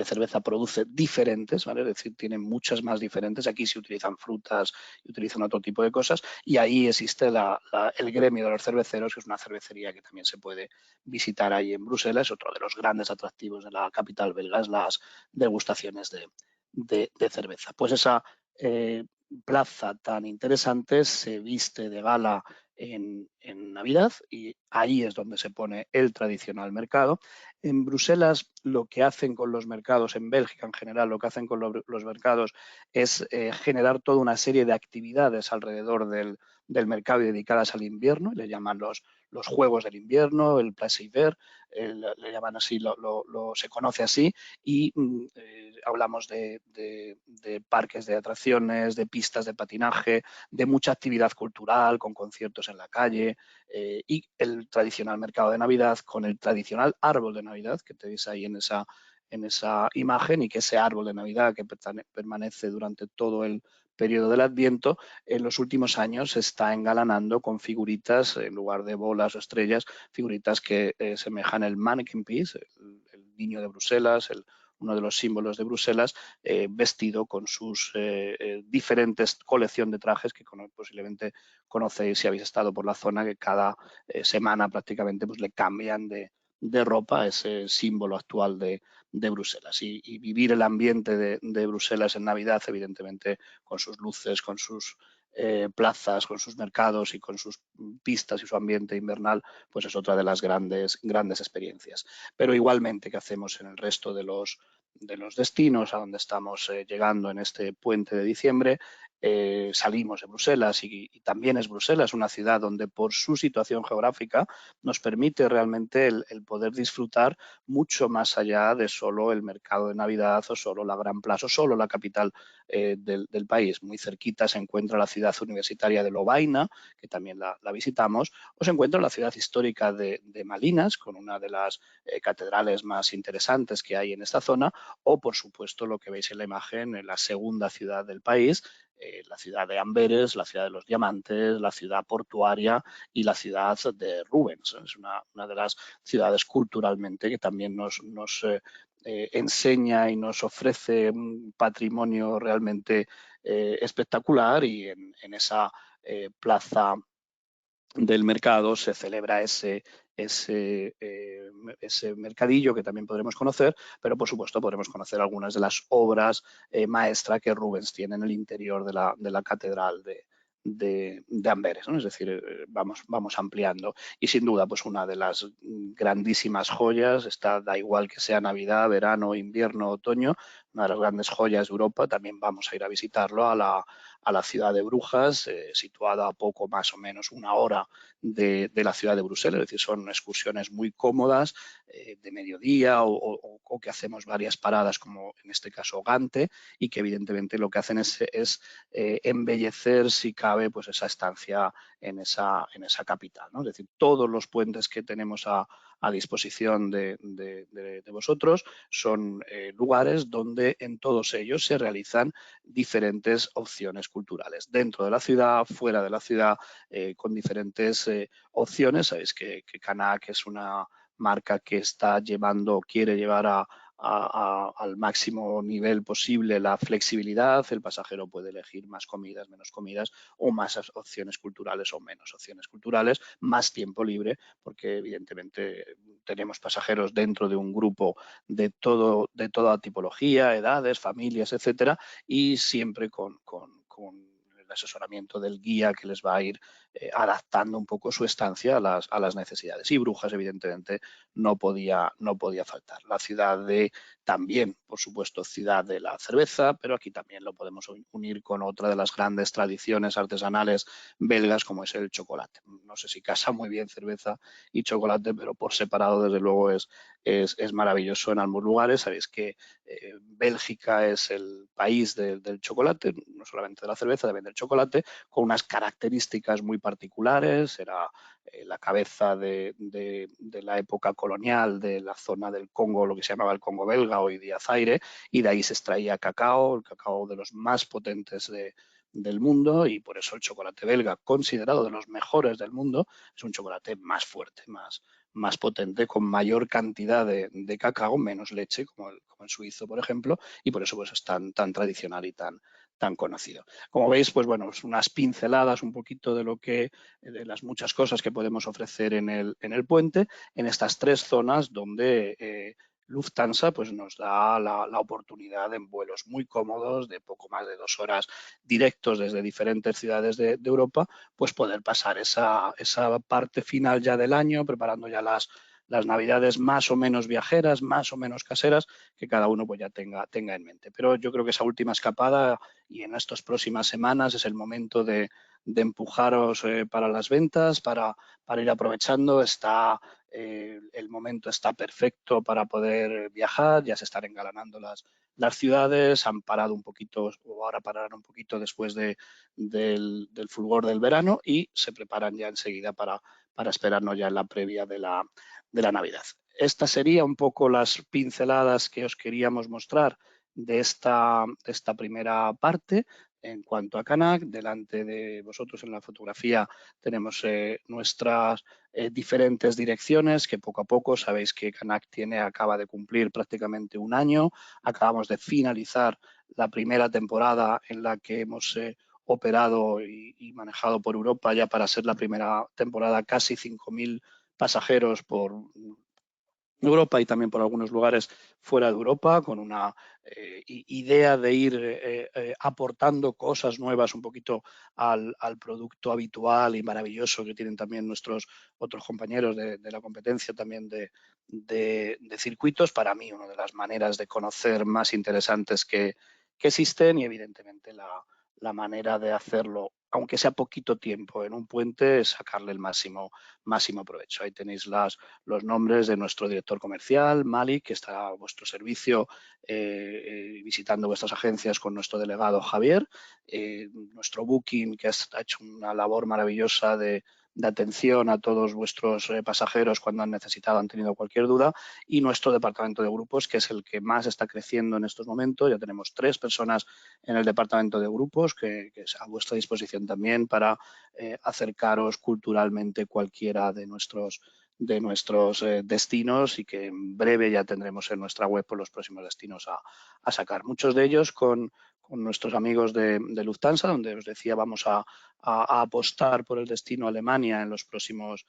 cerveza produce diferentes, ¿vale? Es decir, tienen muchas más diferentes. Aquí se utilizan frutas y utilizan otro tipo de cosas, y ahí existe el gremio de los cerveceros, que es una cervecería que también se puede visitar ahí en Bruselas. Otro de los grandes atractivos de la capital belga es las degustaciones de cerveza. Pues esa plaza tan interesante se viste de gala en Navidad, y ahí es donde se pone el tradicional mercado. En Bruselas lo que hacen con los mercados, en Bélgica en general, lo que hacen con los mercados es generar toda una serie de actividades alrededor del mercado y dedicadas al invierno, y le llaman los juegos del invierno, el Place Hiver, le llaman así, se conoce así, y hablamos de parques de atracciones, de pistas de patinaje, de mucha actividad cultural, con conciertos en la calle, y el tradicional mercado de Navidad con el tradicional árbol de Navidad que tenéis ahí en esa imagen, y que ese árbol de Navidad que permanece durante todo el periodo del Adviento, en los últimos años se está engalanando con figuritas, en lugar de bolas o estrellas, figuritas que semejan el mannequin piece, el niño de Bruselas, uno de los símbolos de Bruselas, vestido con sus diferentes colección de trajes que posiblemente conocéis si habéis estado por la zona, que cada semana prácticamente pues le cambian de ropa, ese símbolo actual de Bruselas. Y vivir el ambiente de Bruselas en Navidad, evidentemente con sus luces, con sus plazas, con sus mercados y con sus pistas y su ambiente invernal, pues es otra de las grandes experiencias. Pero igualmente, ¿qué hacemos en el resto de los destinos a donde estamos llegando en este puente de diciembre? Salimos de Bruselas, y también es Bruselas una ciudad donde, por su situación geográfica, nos permite realmente el poder disfrutar mucho más allá de solo el mercado de Navidad o solo la Gran Plaza o solo la capital del país. Muy cerquita se encuentra la ciudad universitaria de Lovaina, que también la visitamos, o se encuentra la ciudad histórica de Malinas, con una de las catedrales más interesantes que hay en esta zona, o por supuesto lo que veis en la imagen, en la segunda ciudad del país, la ciudad de Amberes, la ciudad de los diamantes, la ciudad portuaria y la ciudad de Rubens. Es una de las ciudades culturalmente que también nos enseña y nos ofrece un patrimonio realmente espectacular, y en esa plaza del mercado se celebra ese mercadillo que también podremos conocer, pero por supuesto podremos conocer algunas de las obras maestras que Rubens tiene en el interior de la catedral de Amberes, ¿no? Es decir, vamos ampliando, y sin duda pues una de las grandísimas joyas, da igual que sea Navidad, verano, invierno, otoño, una de las grandes joyas de Europa. También vamos a ir a visitarlo a la ciudad de Brujas, situada a poco más o menos una hora de la ciudad de Bruselas. Es decir, son excursiones muy cómodas de mediodía, o que hacemos varias paradas, como en este caso Gante, y que evidentemente lo que hacen es embellecer, si cabe, pues esa estancia en esa capital, ¿no? Es decir, todos los puentes que tenemos a a disposición de vosotros. Son lugares donde en todos ellos se realizan diferentes opciones culturales, dentro de la ciudad, fuera de la ciudad, con diferentes opciones. Sabéis que Canac es una marca que está llevando, quiere llevar al máximo nivel posible la flexibilidad. El pasajero puede elegir más comidas, menos comidas, o más opciones culturales o menos opciones culturales, más tiempo libre, porque evidentemente tenemos pasajeros dentro de un grupo de toda tipología, edades, familias, etcétera, y siempre con el asesoramiento del guía que les va a ir adaptando un poco su estancia a las necesidades. Y Brujas, evidentemente, no podía faltar. La ciudad también, por supuesto, ciudad de la cerveza, pero aquí también lo podemos unir con otra de las grandes tradiciones artesanales belgas, como es el chocolate. No sé si casa muy bien cerveza y chocolate, pero por separado, desde luego, es maravilloso en ambos lugares. Sabéis que Bélgica es el país del chocolate, no solamente de la cerveza, también del chocolate, con unas características muy particulares. Era la cabeza de la época colonial de la zona del Congo, lo que se llamaba el Congo belga, hoy día Zaire, y de ahí se extraía cacao, el cacao de los más potentes del mundo, y por eso el chocolate belga, considerado de los mejores del mundo, es un chocolate más fuerte, más potente, con mayor cantidad de cacao, menos leche, como el suizo, por ejemplo, y por eso pues, es tan tradicional y tan conocido. Como veis, pues bueno, unas pinceladas un poquito de las muchas cosas que podemos ofrecer en el puente, en estas tres zonas donde Lufthansa pues, nos da la oportunidad en vuelos muy cómodos, de poco más de 2 horas directos desde diferentes ciudades de Europa, pues poder pasar esa parte final ya del año, preparando ya las navidades más o menos viajeras, más o menos caseras, que cada uno pues ya tenga en mente. Pero yo creo que esa última escapada y en estas próximas semanas es el momento de empujaros para las ventas, para ir aprovechando. El momento está perfecto para poder viajar, ya se están engalanando las ciudades, han parado un poquito, o ahora pararán un poquito después del fulgor del verano, y se preparan ya enseguida para esperarnos ya en la previa de la Navidad. Estas serían un poco las pinceladas que os queríamos mostrar de esta primera parte. En cuanto a Canac, delante de vosotros en la fotografía tenemos nuestras diferentes direcciones, que poco a poco sabéis que Canac acaba de cumplir prácticamente un año. Acabamos de finalizar la primera temporada en la que hemos operado y manejado por Europa, ya para ser la primera temporada casi 5.000 pasajeros por Europa y también por algunos lugares fuera de Europa, con una idea de ir aportando cosas nuevas un poquito al producto habitual y maravilloso que tienen también nuestros otros compañeros de la competencia también de circuitos. Para mí, una de las maneras de conocer más interesantes que existen, y evidentemente la manera de hacerlo, aunque sea poquito tiempo en un puente, es sacarle el máximo provecho. Ahí tenéis los nombres de nuestro director comercial, Malik, que está a vuestro servicio visitando vuestras agencias con nuestro delegado Javier, nuestro Booking, que ha hecho una labor maravillosa de atención a todos vuestros pasajeros cuando han necesitado, han tenido cualquier duda, y nuestro departamento de grupos, que es el que más está creciendo en estos momentos. Ya tenemos 3 personas en el departamento de grupos, que es a vuestra disposición también para acercaros culturalmente cualquiera de nuestros destinos, y que en breve ya tendremos en nuestra web por los próximos destinos a sacar. Muchos de ellos con nuestros amigos de Lufthansa, donde os decía vamos a apostar por el destino Alemania en los próximos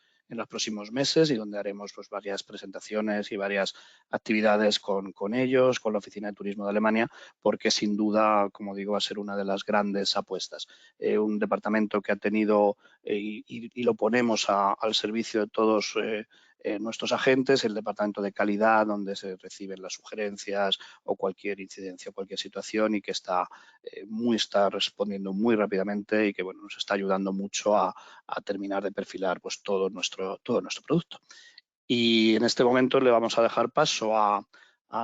meses, y donde haremos pues, varias presentaciones y varias actividades con ellos, con la Oficina de Turismo de Alemania, porque sin duda, como digo, va a ser una de las grandes apuestas. Un departamento que ha tenido y lo ponemos al servicio de todos nuestros agentes, el departamento de calidad, donde se reciben las sugerencias o cualquier incidencia o cualquier situación, y que está respondiendo muy rápidamente, y que bueno, nos está ayudando mucho a terminar de perfilar pues, todo nuestro producto. Y en este momento le vamos a dejar paso a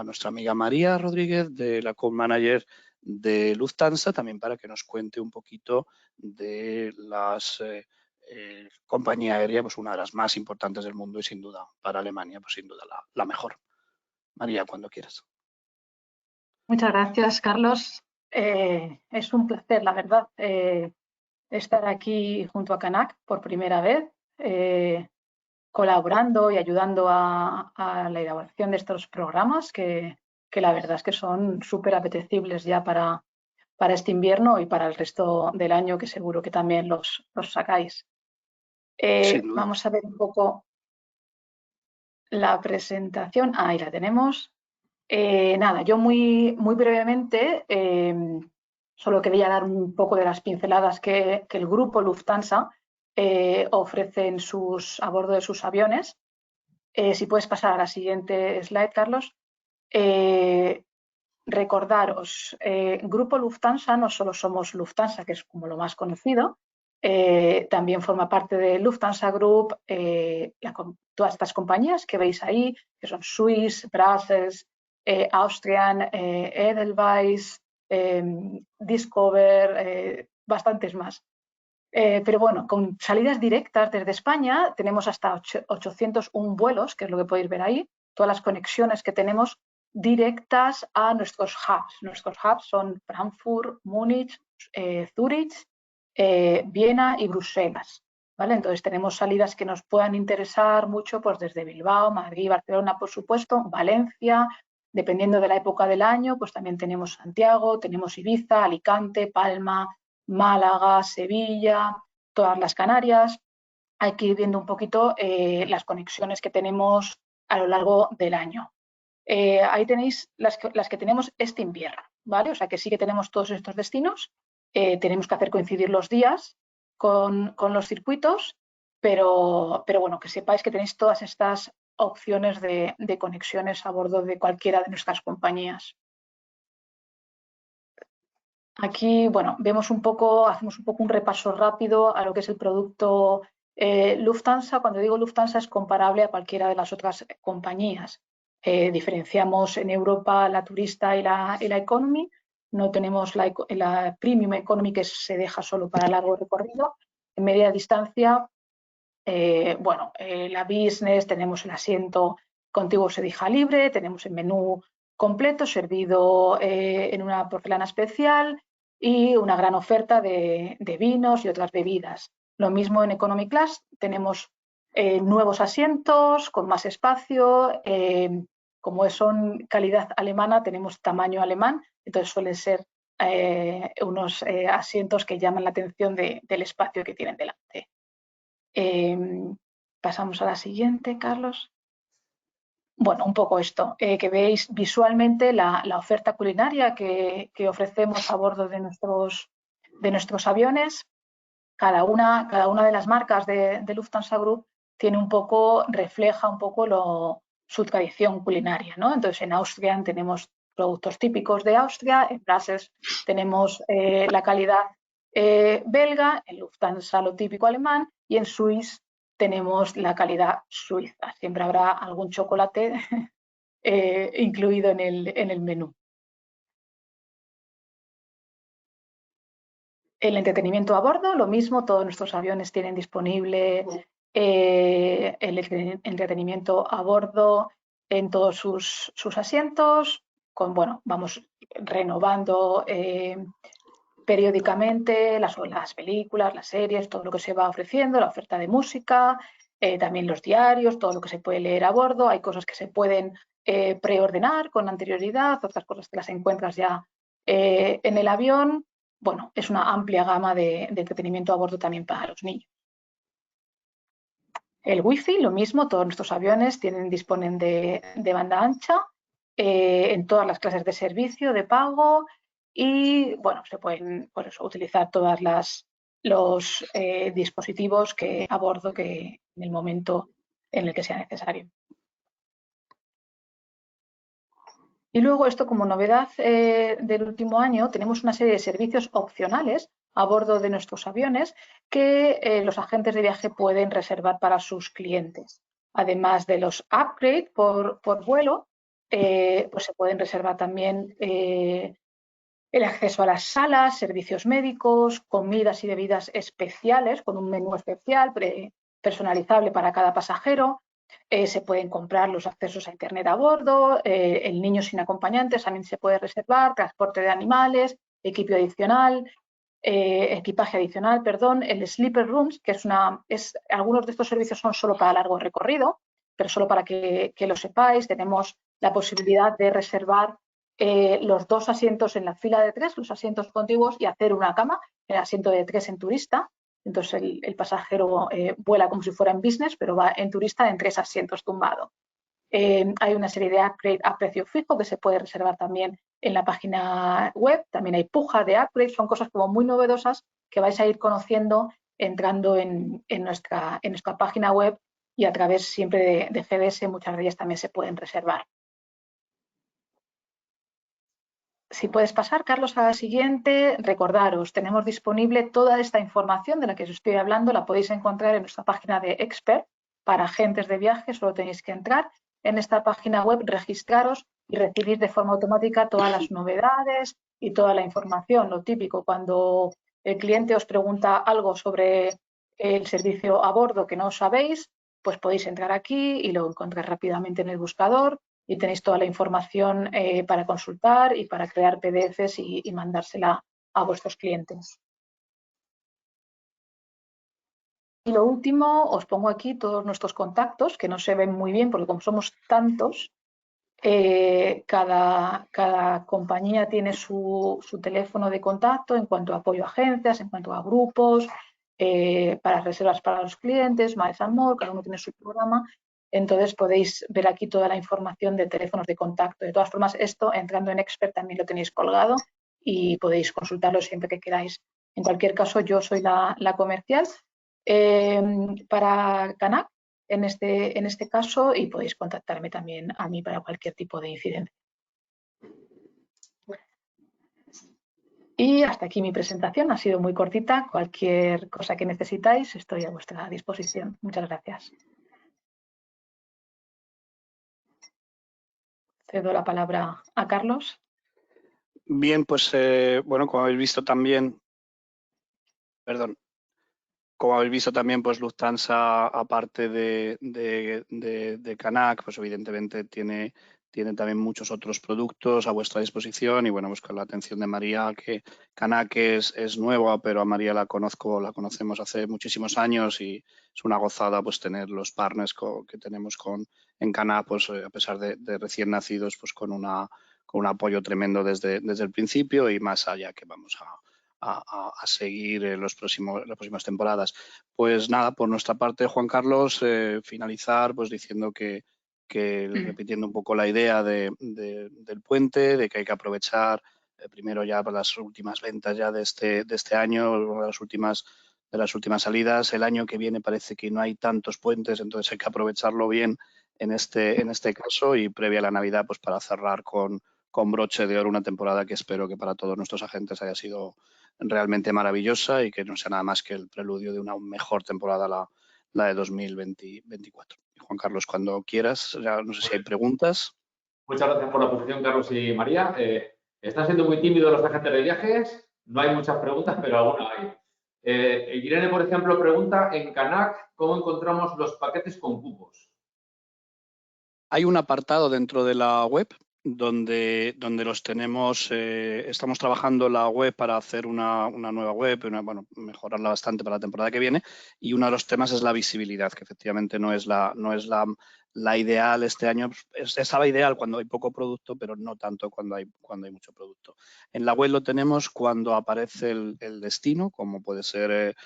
nuestra amiga María Rodríguez, de la Co-Manager de Lufthansa, también para que nos cuente un poquito de las compañía aérea, pues una de las más importantes del mundo y sin duda para Alemania, pues sin duda la mejor. María, cuando quieras. Muchas gracias, Carlos. Es un placer, la verdad, estar aquí junto a Canac por primera vez, colaborando y ayudando a la elaboración de estos programas que la verdad es que son súper apetecibles ya para este invierno y para el resto del año, que seguro que también los sacáis. Sin duda. Vamos a ver un poco la presentación. Ahí la tenemos. Nada, yo muy brevemente solo quería dar un poco de las pinceladas que el grupo Lufthansa ofrece a bordo de sus aviones. Si puedes pasar a la siguiente slide, Carlos. Recordaros, Grupo Lufthansa no solo somos Lufthansa, que es como lo más conocido, también forma parte de Lufthansa Group, todas estas compañías que veis ahí, que son Swiss, Brussels, Austrian, Edelweiss, Discover, bastantes más. Pero bueno, con salidas directas desde España tenemos hasta 801 vuelos, que es lo que podéis ver ahí, todas las conexiones que tenemos directas a nuestros hubs. Nuestros hubs son Frankfurt, Múnich, Zúrich, Viena y Bruselas. ¿Vale? Entonces tenemos salidas que nos puedan interesar mucho, pues desde Bilbao, Madrid, Barcelona, por supuesto, Valencia, dependiendo de la época del año, pues también tenemos Santiago, tenemos Ibiza, Alicante, Palma, Málaga, Sevilla, todas las Canarias. Hay que ir viendo un poquito las conexiones que tenemos a lo largo del año. Ahí tenéis las que tenemos este invierno, ¿vale? O sea que sí que tenemos todos estos destinos. Tenemos que hacer coincidir los días con los circuitos, pero bueno, que sepáis que tenéis todas estas opciones de conexiones a bordo de cualquiera de nuestras compañías. Aquí, bueno, hacemos un poco un repaso rápido a lo que es el producto Lufthansa. Cuando digo Lufthansa es comparable a cualquiera de las otras compañías. Diferenciamos en Europa la turista y la economy. No tenemos la premium economy, que se deja solo para largo recorrido. En media distancia, la business, tenemos el asiento contiguo sedija libre, tenemos el menú completo servido en una porcelana especial y una gran oferta de vinos y otras bebidas. Lo mismo en Economy Class, tenemos nuevos asientos con más espacio, como son calidad alemana, tenemos tamaño alemán, entonces suelen ser unos asientos que llaman la atención del espacio que tienen delante. Pasamos a la siguiente, Carlos. Bueno, un poco esto, que veis visualmente la oferta culinaria que ofrecemos a bordo de nuestros aviones. Cada una de las marcas de Lufthansa Group refleja un poco su tradición culinaria, ¿no? Entonces, en Austrian tenemos productos típicos de Austria, en Brussels tenemos la calidad belga, en Lufthansa lo típico alemán y en Swiss tenemos la calidad suiza. Siempre habrá algún chocolate incluido en el menú. El entretenimiento a bordo, lo mismo, todos nuestros aviones tienen disponible el entretenimiento a bordo en todos sus asientos. Vamos renovando periódicamente las películas, las series, todo lo que se va ofreciendo, la oferta de música, también los diarios, todo lo que se puede leer a bordo. Hay cosas que se pueden preordenar con anterioridad, otras cosas que las encuentras ya en el avión. Bueno, es una amplia gama de entretenimiento a bordo también para los niños. El wifi, lo mismo, todos nuestros aviones disponen de banda ancha en todas las clases de servicio, de pago, y bueno, se pueden por eso utilizar todos los dispositivos a bordo en el momento en el que sea necesario. Y luego esto, como novedad del último año, tenemos una serie de servicios opcionales a bordo de nuestros aviones que los agentes de viaje pueden reservar para sus clientes. Además de los upgrades por vuelo, pues se pueden reservar también el acceso a las salas, servicios médicos, comidas y bebidas especiales con un menú especial personalizable para cada pasajero. Se pueden comprar los accesos a Internet a bordo, el niño sin acompañantes también se puede reservar, transporte de animales, equipaje adicional, perdón, el Sleeper Rooms, que algunos de estos servicios son solo para largo recorrido, pero solo para que lo sepáis, tenemos la posibilidad de reservar los 2 asientos en la fila de 3, los asientos contiguos, y hacer una cama, el asiento de 3 en turista. Entonces el pasajero vuela como si fuera en business, pero va en turista en 3 asientos tumbado. Hay una serie de upgrades a precio fijo que se puede reservar también en la página web. También hay puja de upgrades, son cosas como muy novedosas que vais a ir conociendo entrando en nuestra página web, y a través siempre de GDS muchas de ellas también se pueden reservar. Si puedes pasar, Carlos, a la siguiente. Recordaros, tenemos disponible toda esta información de la que os estoy hablando, la podéis encontrar en nuestra página de Expert para agentes de viaje. Solo tenéis que entrar en esta página web, registraros y recibir de forma automática todas las novedades y toda la información. Lo típico, cuando el cliente os pregunta algo sobre el servicio a bordo que no sabéis, pues podéis entrar aquí y lo encontrar rápidamente en el buscador. Y tenéis toda la información para consultar y para crear PDFs y mandársela a vuestros clientes. Y lo último, os pongo aquí todos nuestros contactos, que no se ven muy bien porque como somos tantos, cada compañía tiene su teléfono de contacto en cuanto a apoyo a agencias, en cuanto a grupos, para reservas para los clientes, Miles & More, cada uno tiene su programa. Entonces podéis ver aquí toda la información de teléfonos de contacto. De todas formas, esto entrando en Expert también lo tenéis colgado y podéis consultarlo siempre que queráis. En cualquier caso, yo soy la comercial para Canac en este caso, y podéis contactarme también a mí para cualquier tipo de incidencia. Y hasta aquí mi presentación. Ha sido muy cortita. Cualquier cosa que necesitáis, estoy a vuestra disposición. Muchas gracias. Cedo la palabra a Carlos. Bien, pues bueno, como habéis visto también, pues Lufthansa, aparte de Canac, pues evidentemente tiene también muchos otros productos a vuestra disposición. Y bueno, pues con la atención de María, que Canac es nueva, pero a María la conocemos hace muchísimos años, y es una gozada pues tener los partners que tenemos en Canac, pues a pesar de recién nacidos, pues con un apoyo tremendo desde el principio y más allá, que vamos a seguir en las próximas temporadas. Pues nada, por nuestra parte, Juan Carlos, finalizar pues diciendo que repitiendo un poco la idea del puente, de que hay que aprovechar primero ya para las últimas ventas ya de este año, de las últimas salidas. El año que viene parece que no hay tantos puentes, entonces hay que aprovecharlo bien en este caso, y previa a la Navidad pues para cerrar con broche de oro una temporada que espero que para todos nuestros agentes haya sido realmente maravillosa y que no sea nada más que el preludio de una mejor temporada, la de 2024. Juan Carlos, cuando quieras, ya no sé si hay preguntas. Muchas gracias por la posición, Carlos y María. Están siendo muy tímidos los agentes de viajes, no hay muchas preguntas, pero alguna hay. Irene, por ejemplo, pregunta, en Canac, ¿cómo encontramos los paquetes con cupos? Hay un apartado dentro de la web donde los tenemos. Estamos trabajando la web para hacer una nueva web, mejorarla bastante para la temporada que viene, y uno de los temas es la visibilidad, que efectivamente no es la ideal este año. Estaba ideal cuando hay poco producto, pero no tanto cuando hay mucho producto. En la web lo tenemos cuando aparece el destino, como puede ser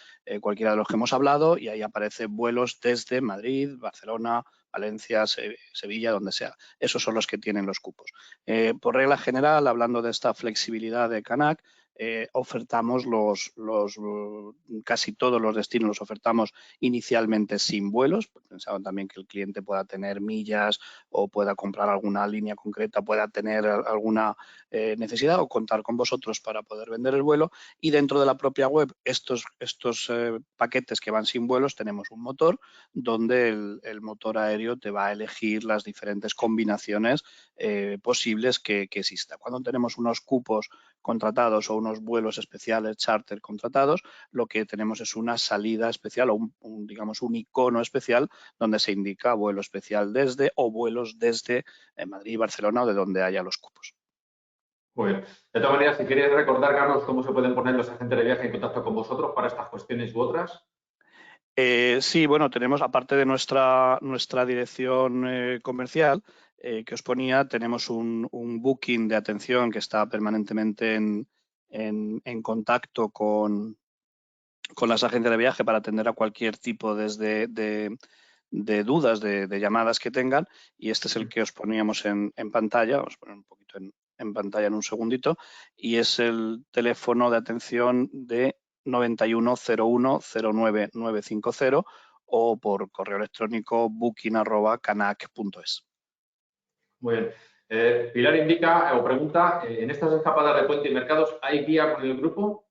cualquiera de los que hemos hablado, y ahí aparece vuelos desde Madrid, Barcelona, Valencia, Sevilla, donde sea. Esos son los que tienen los cupos. Por regla general, hablando de esta flexibilidad de Canac, ofertamos casi todos los destinos los ofertamos inicialmente sin vuelos. Pensaban también que el cliente pueda tener millas o pueda comprar alguna línea concreta, pueda tener alguna necesidad o contar con vosotros para poder vender el vuelo. Y dentro de la propia web, estos paquetes que van sin vuelos, tenemos un motor donde el motor aéreo te va a elegir las diferentes combinaciones posibles que exista. Cuando tenemos unos cupos contratados o unos vuelos especiales charter contratados, lo que tenemos es una salida especial o digamos un icono especial donde se indica vuelo especial desde o vuelos desde Madrid y Barcelona o de donde haya los cupos. Muy bien. De todas maneras, si queréis recordar, Carlos, cómo se pueden poner los agentes de viaje en contacto con vosotros para estas cuestiones u otras. Sí, bueno, tenemos, aparte de nuestra dirección comercial que os ponía, tenemos un booking de atención que está permanentemente en contacto con las agencias de viaje para atender a cualquier tipo de dudas, de llamadas que tengan, y este es el que os poníamos en pantalla. Vamos a poner un poquito en pantalla en un segundito, y es el teléfono de atención de 91010990 o por correo electrónico booking@canac.es. Muy bien. Pilar indica o pregunta, ¿en estas escapadas de puente y mercados hay guía con el grupo?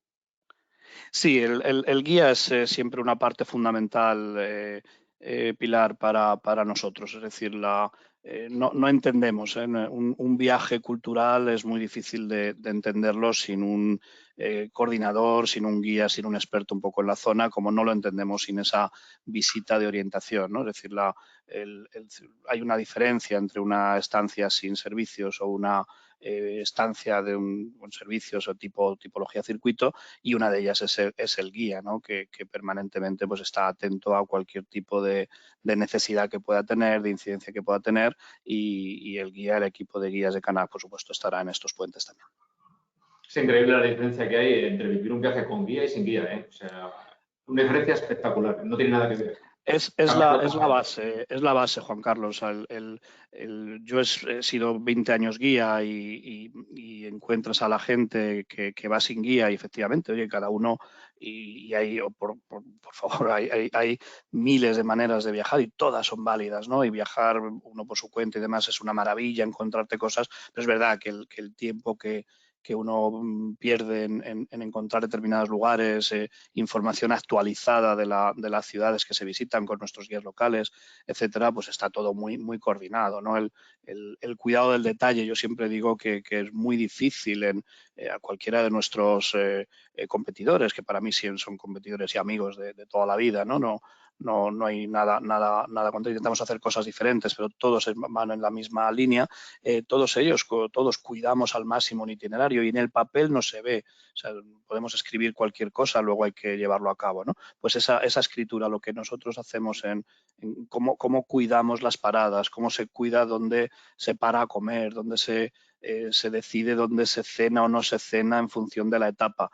Sí, el guía es siempre una parte fundamental, Pilar, para nosotros. Es decir, no entendemos. Un viaje cultural es muy difícil de entenderlo sin un coordinador, sin un guía, sin un experto un poco en la zona, como no lo entendemos sin esa visita de orientación, ¿no? Es decir, hay una diferencia entre una estancia sin servicios o una estancia de un servicios o tipología circuito, y una de ellas es el guía, ¿no? que permanentemente pues, está atento a cualquier tipo de necesidad que pueda tener, de incidencia que pueda tener, y el guía, el equipo de guías de Canac, por supuesto, estará en estos puentes también. Es increíble la diferencia que hay entre vivir un viaje con guía y sin guía, ¿eh? O sea, una diferencia espectacular, no tiene nada que ver. Es la base, Juan Carlos. Yo he sido 20 años guía y encuentras a la gente que va sin guía y efectivamente, oye, cada uno, y hay, por favor, hay miles de maneras de viajar y todas son válidas, ¿no? Y viajar uno por su cuenta y demás es una maravilla, encontrarte cosas, pero es verdad que el tiempo que uno pierde en encontrar determinados lugares, información actualizada de las ciudades que se visitan con nuestros guías locales, etcétera, pues está todo muy coordinado, ¿no? El cuidado del detalle, yo siempre digo que es muy difícil a cualquiera de nuestros competidores, que para mí sí son competidores y amigos de toda la vida, ¿no? No hay nada contra. Intentamos hacer cosas diferentes, pero todos van en la misma línea. Todos cuidamos al máximo un itinerario y en el papel no se ve. O sea, podemos escribir cualquier cosa, luego hay que llevarlo a cabo, ¿no? Pues esa escritura, lo que nosotros hacemos en cómo cuidamos las paradas, cómo se cuida dónde se para a comer, dónde se decide dónde se cena o no se cena en función de la etapa.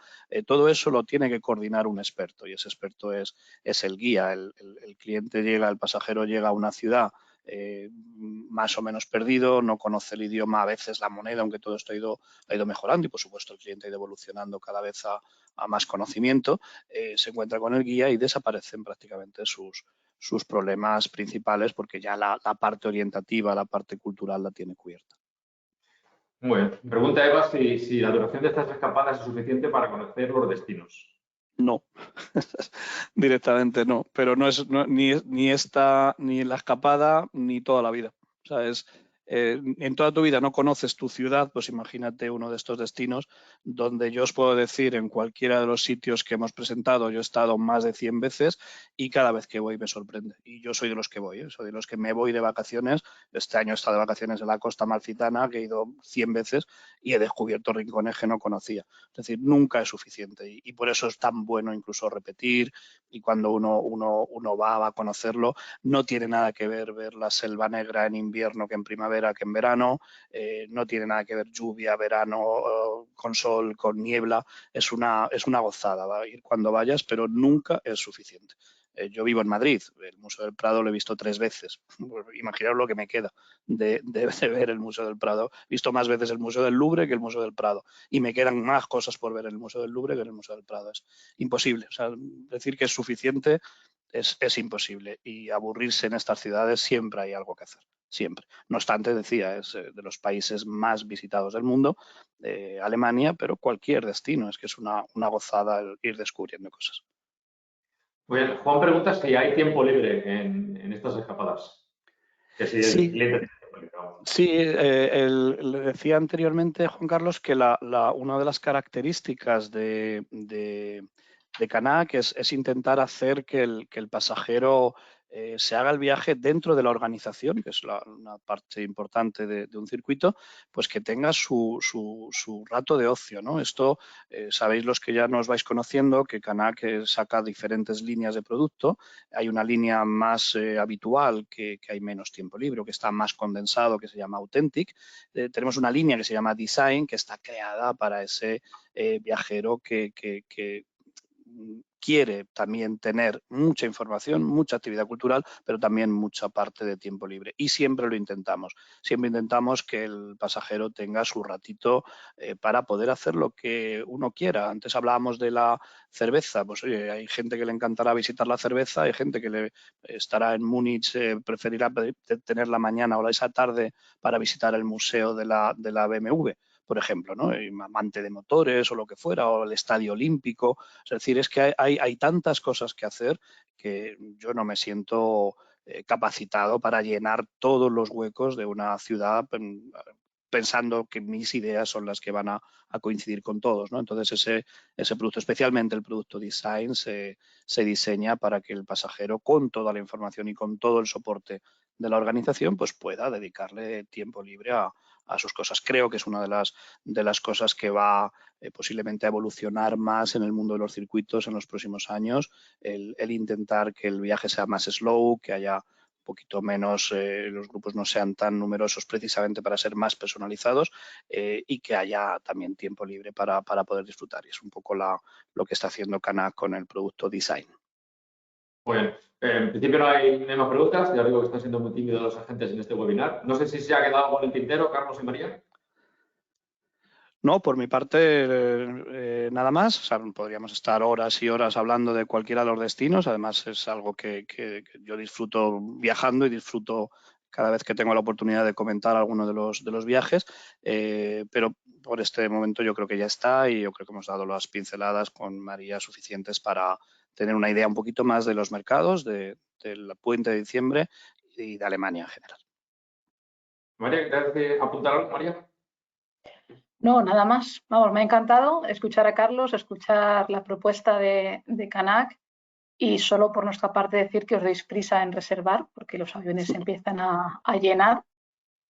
Todo eso lo tiene que coordinar un experto y ese experto es el guía. El cliente llega, el pasajero llega a una ciudad más o menos perdido, no conoce el idioma, a veces la moneda, aunque todo esto ha ido mejorando y por supuesto el cliente ha ido evolucionando cada vez a más conocimiento, se encuentra con el guía y desaparecen prácticamente sus problemas principales porque ya la parte orientativa, la parte cultural la tiene cubierta. Muy bien. Pregunta Eva si la duración de estas escapadas es suficiente para conocer los destinos. No, directamente no, pero no es ni la escapada ni toda la vida. O sea, en toda tu vida no conoces tu ciudad, pues imagínate uno de estos destinos donde yo os puedo decir en cualquiera de los sitios que hemos presentado, yo he estado más de 100 veces y cada vez que voy me sorprende. Y yo soy de los que voy, soy de los que me voy de vacaciones. Este año he estado de vacaciones en la costa amalfitana, que he ido 100 veces y he descubierto rincones que no conocía. Es decir, nunca es suficiente y por eso es tan bueno incluso repetir y cuando uno va a conocerlo, no tiene nada que ver la selva negra en invierno que en primavera que en verano, no tiene nada que ver lluvia, verano, con sol, con niebla, es una gozada, va a ir cuando vayas, pero nunca es suficiente. Yo vivo en Madrid, el Museo del Prado lo he visto 3 veces. Imaginaos lo que me queda de ver el Museo del Prado. He visto más veces el Museo del Louvre que el Museo del Prado y me quedan más cosas por ver en el Museo del Louvre que en el Museo del Prado. Es imposible. O sea, decir que es suficiente es imposible, y aburrirse en estas ciudades siempre hay algo que hacer. Siempre. No obstante, decía, es de los países más visitados del mundo, Alemania, pero cualquier destino, es que es una gozada el ir descubriendo cosas. Muy bien. Juan pregunta si hay tiempo libre en estas escapadas. Que si el Sí. cliente tiene tiempo libre. Sí, le decía anteriormente, Juan Carlos, que una de las características de Canac es intentar hacer que el pasajero se haga el viaje dentro de la organización, que es una parte importante de un circuito, pues que tenga su rato de ocio, ¿no? Esto, sabéis los que ya nos vais conociendo, que Canac saca diferentes líneas de producto. Hay una línea más habitual que hay menos tiempo libre, que está más condensado, que se llama Authentic. Tenemos una línea que se llama Design, que está creada para ese viajero que quiere también tener mucha información, mucha actividad cultural, pero también mucha parte de tiempo libre. Y siempre lo intentamos. Siempre intentamos que el pasajero tenga su ratito para poder hacer lo que uno quiera. Antes hablábamos de la cerveza. Pues oye, hay gente que le encantará visitar la cerveza, hay gente que le estará en Múnich, preferirá tener la mañana o esa tarde para visitar el museo de la BMW, por ejemplo, ¿no? Amante de motores o lo que fuera, o el Estadio Olímpico. Es decir, es que hay tantas cosas que hacer que yo no me siento capacitado para llenar todos los huecos de una ciudad pensando que mis ideas son las que van a coincidir con todos, ¿no? Entonces ese producto, especialmente el producto Design, se diseña para que el pasajero, con toda la información y con todo el soporte de la organización, pues pueda dedicarle tiempo libre a sus cosas. Creo que es una de las cosas que va posiblemente a evolucionar más en el mundo de los circuitos en los próximos años, el intentar que el viaje sea más slow, que haya un poquito menos, los grupos no sean tan numerosos precisamente para ser más personalizados, y que haya también tiempo libre para poder disfrutar. Y es un poco lo que está haciendo Canac con el producto Design. Muy bien. En principio no hay más preguntas. Ya os digo que están siendo muy tímidos los agentes en este webinar. No sé si se ha quedado algo en el tintero, Carlos y María. No, por mi parte, nada más. O sea, podríamos estar horas y horas hablando de cualquiera de los destinos. Además, es algo que yo disfruto viajando y disfruto cada vez que tengo la oportunidad de comentar alguno de los viajes. Pero por este momento yo creo que ya está, y yo creo que hemos dado las pinceladas con María suficientes para tener una idea un poquito más de los mercados, del puente de diciembre y de Alemania en general. María, ¿quieres apuntar algo, María? No, nada más. Vamos, me ha encantado escuchar a Carlos, escuchar la propuesta de Canac, y solo por nuestra parte decir que os deis prisa en reservar porque los aviones se empiezan a llenar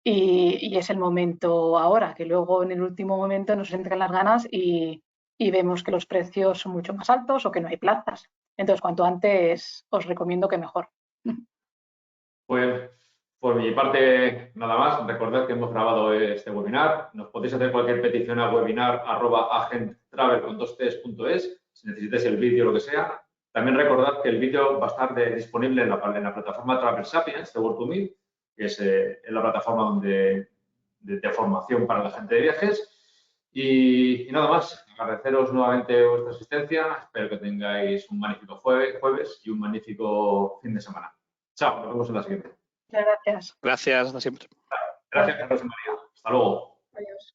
y es el momento ahora, que luego en el último momento nos entran las ganas y vemos que los precios son mucho más altos o que no hay plazas. Entonces, cuanto antes os recomiendo que mejor. Pues por mi parte, nada más. Recordad que hemos grabado este webinar. Nos podéis hacer cualquier petición a webinar@agenttravel.es si necesitáis el vídeo o lo que sea. También recordad que el vídeo va a estar disponible en la plataforma Travel Sapiens de World2Me, que es la plataforma de formación para la gente de viajes. Y nada más. Agradeceros nuevamente vuestra asistencia. Espero que tengáis un magnífico jueves y un magnífico fin de semana. Chao, nos vemos en la siguiente. Muchas gracias. Gracias, hasta siempre. Gracias, Carlos y María. Hasta luego. Adiós.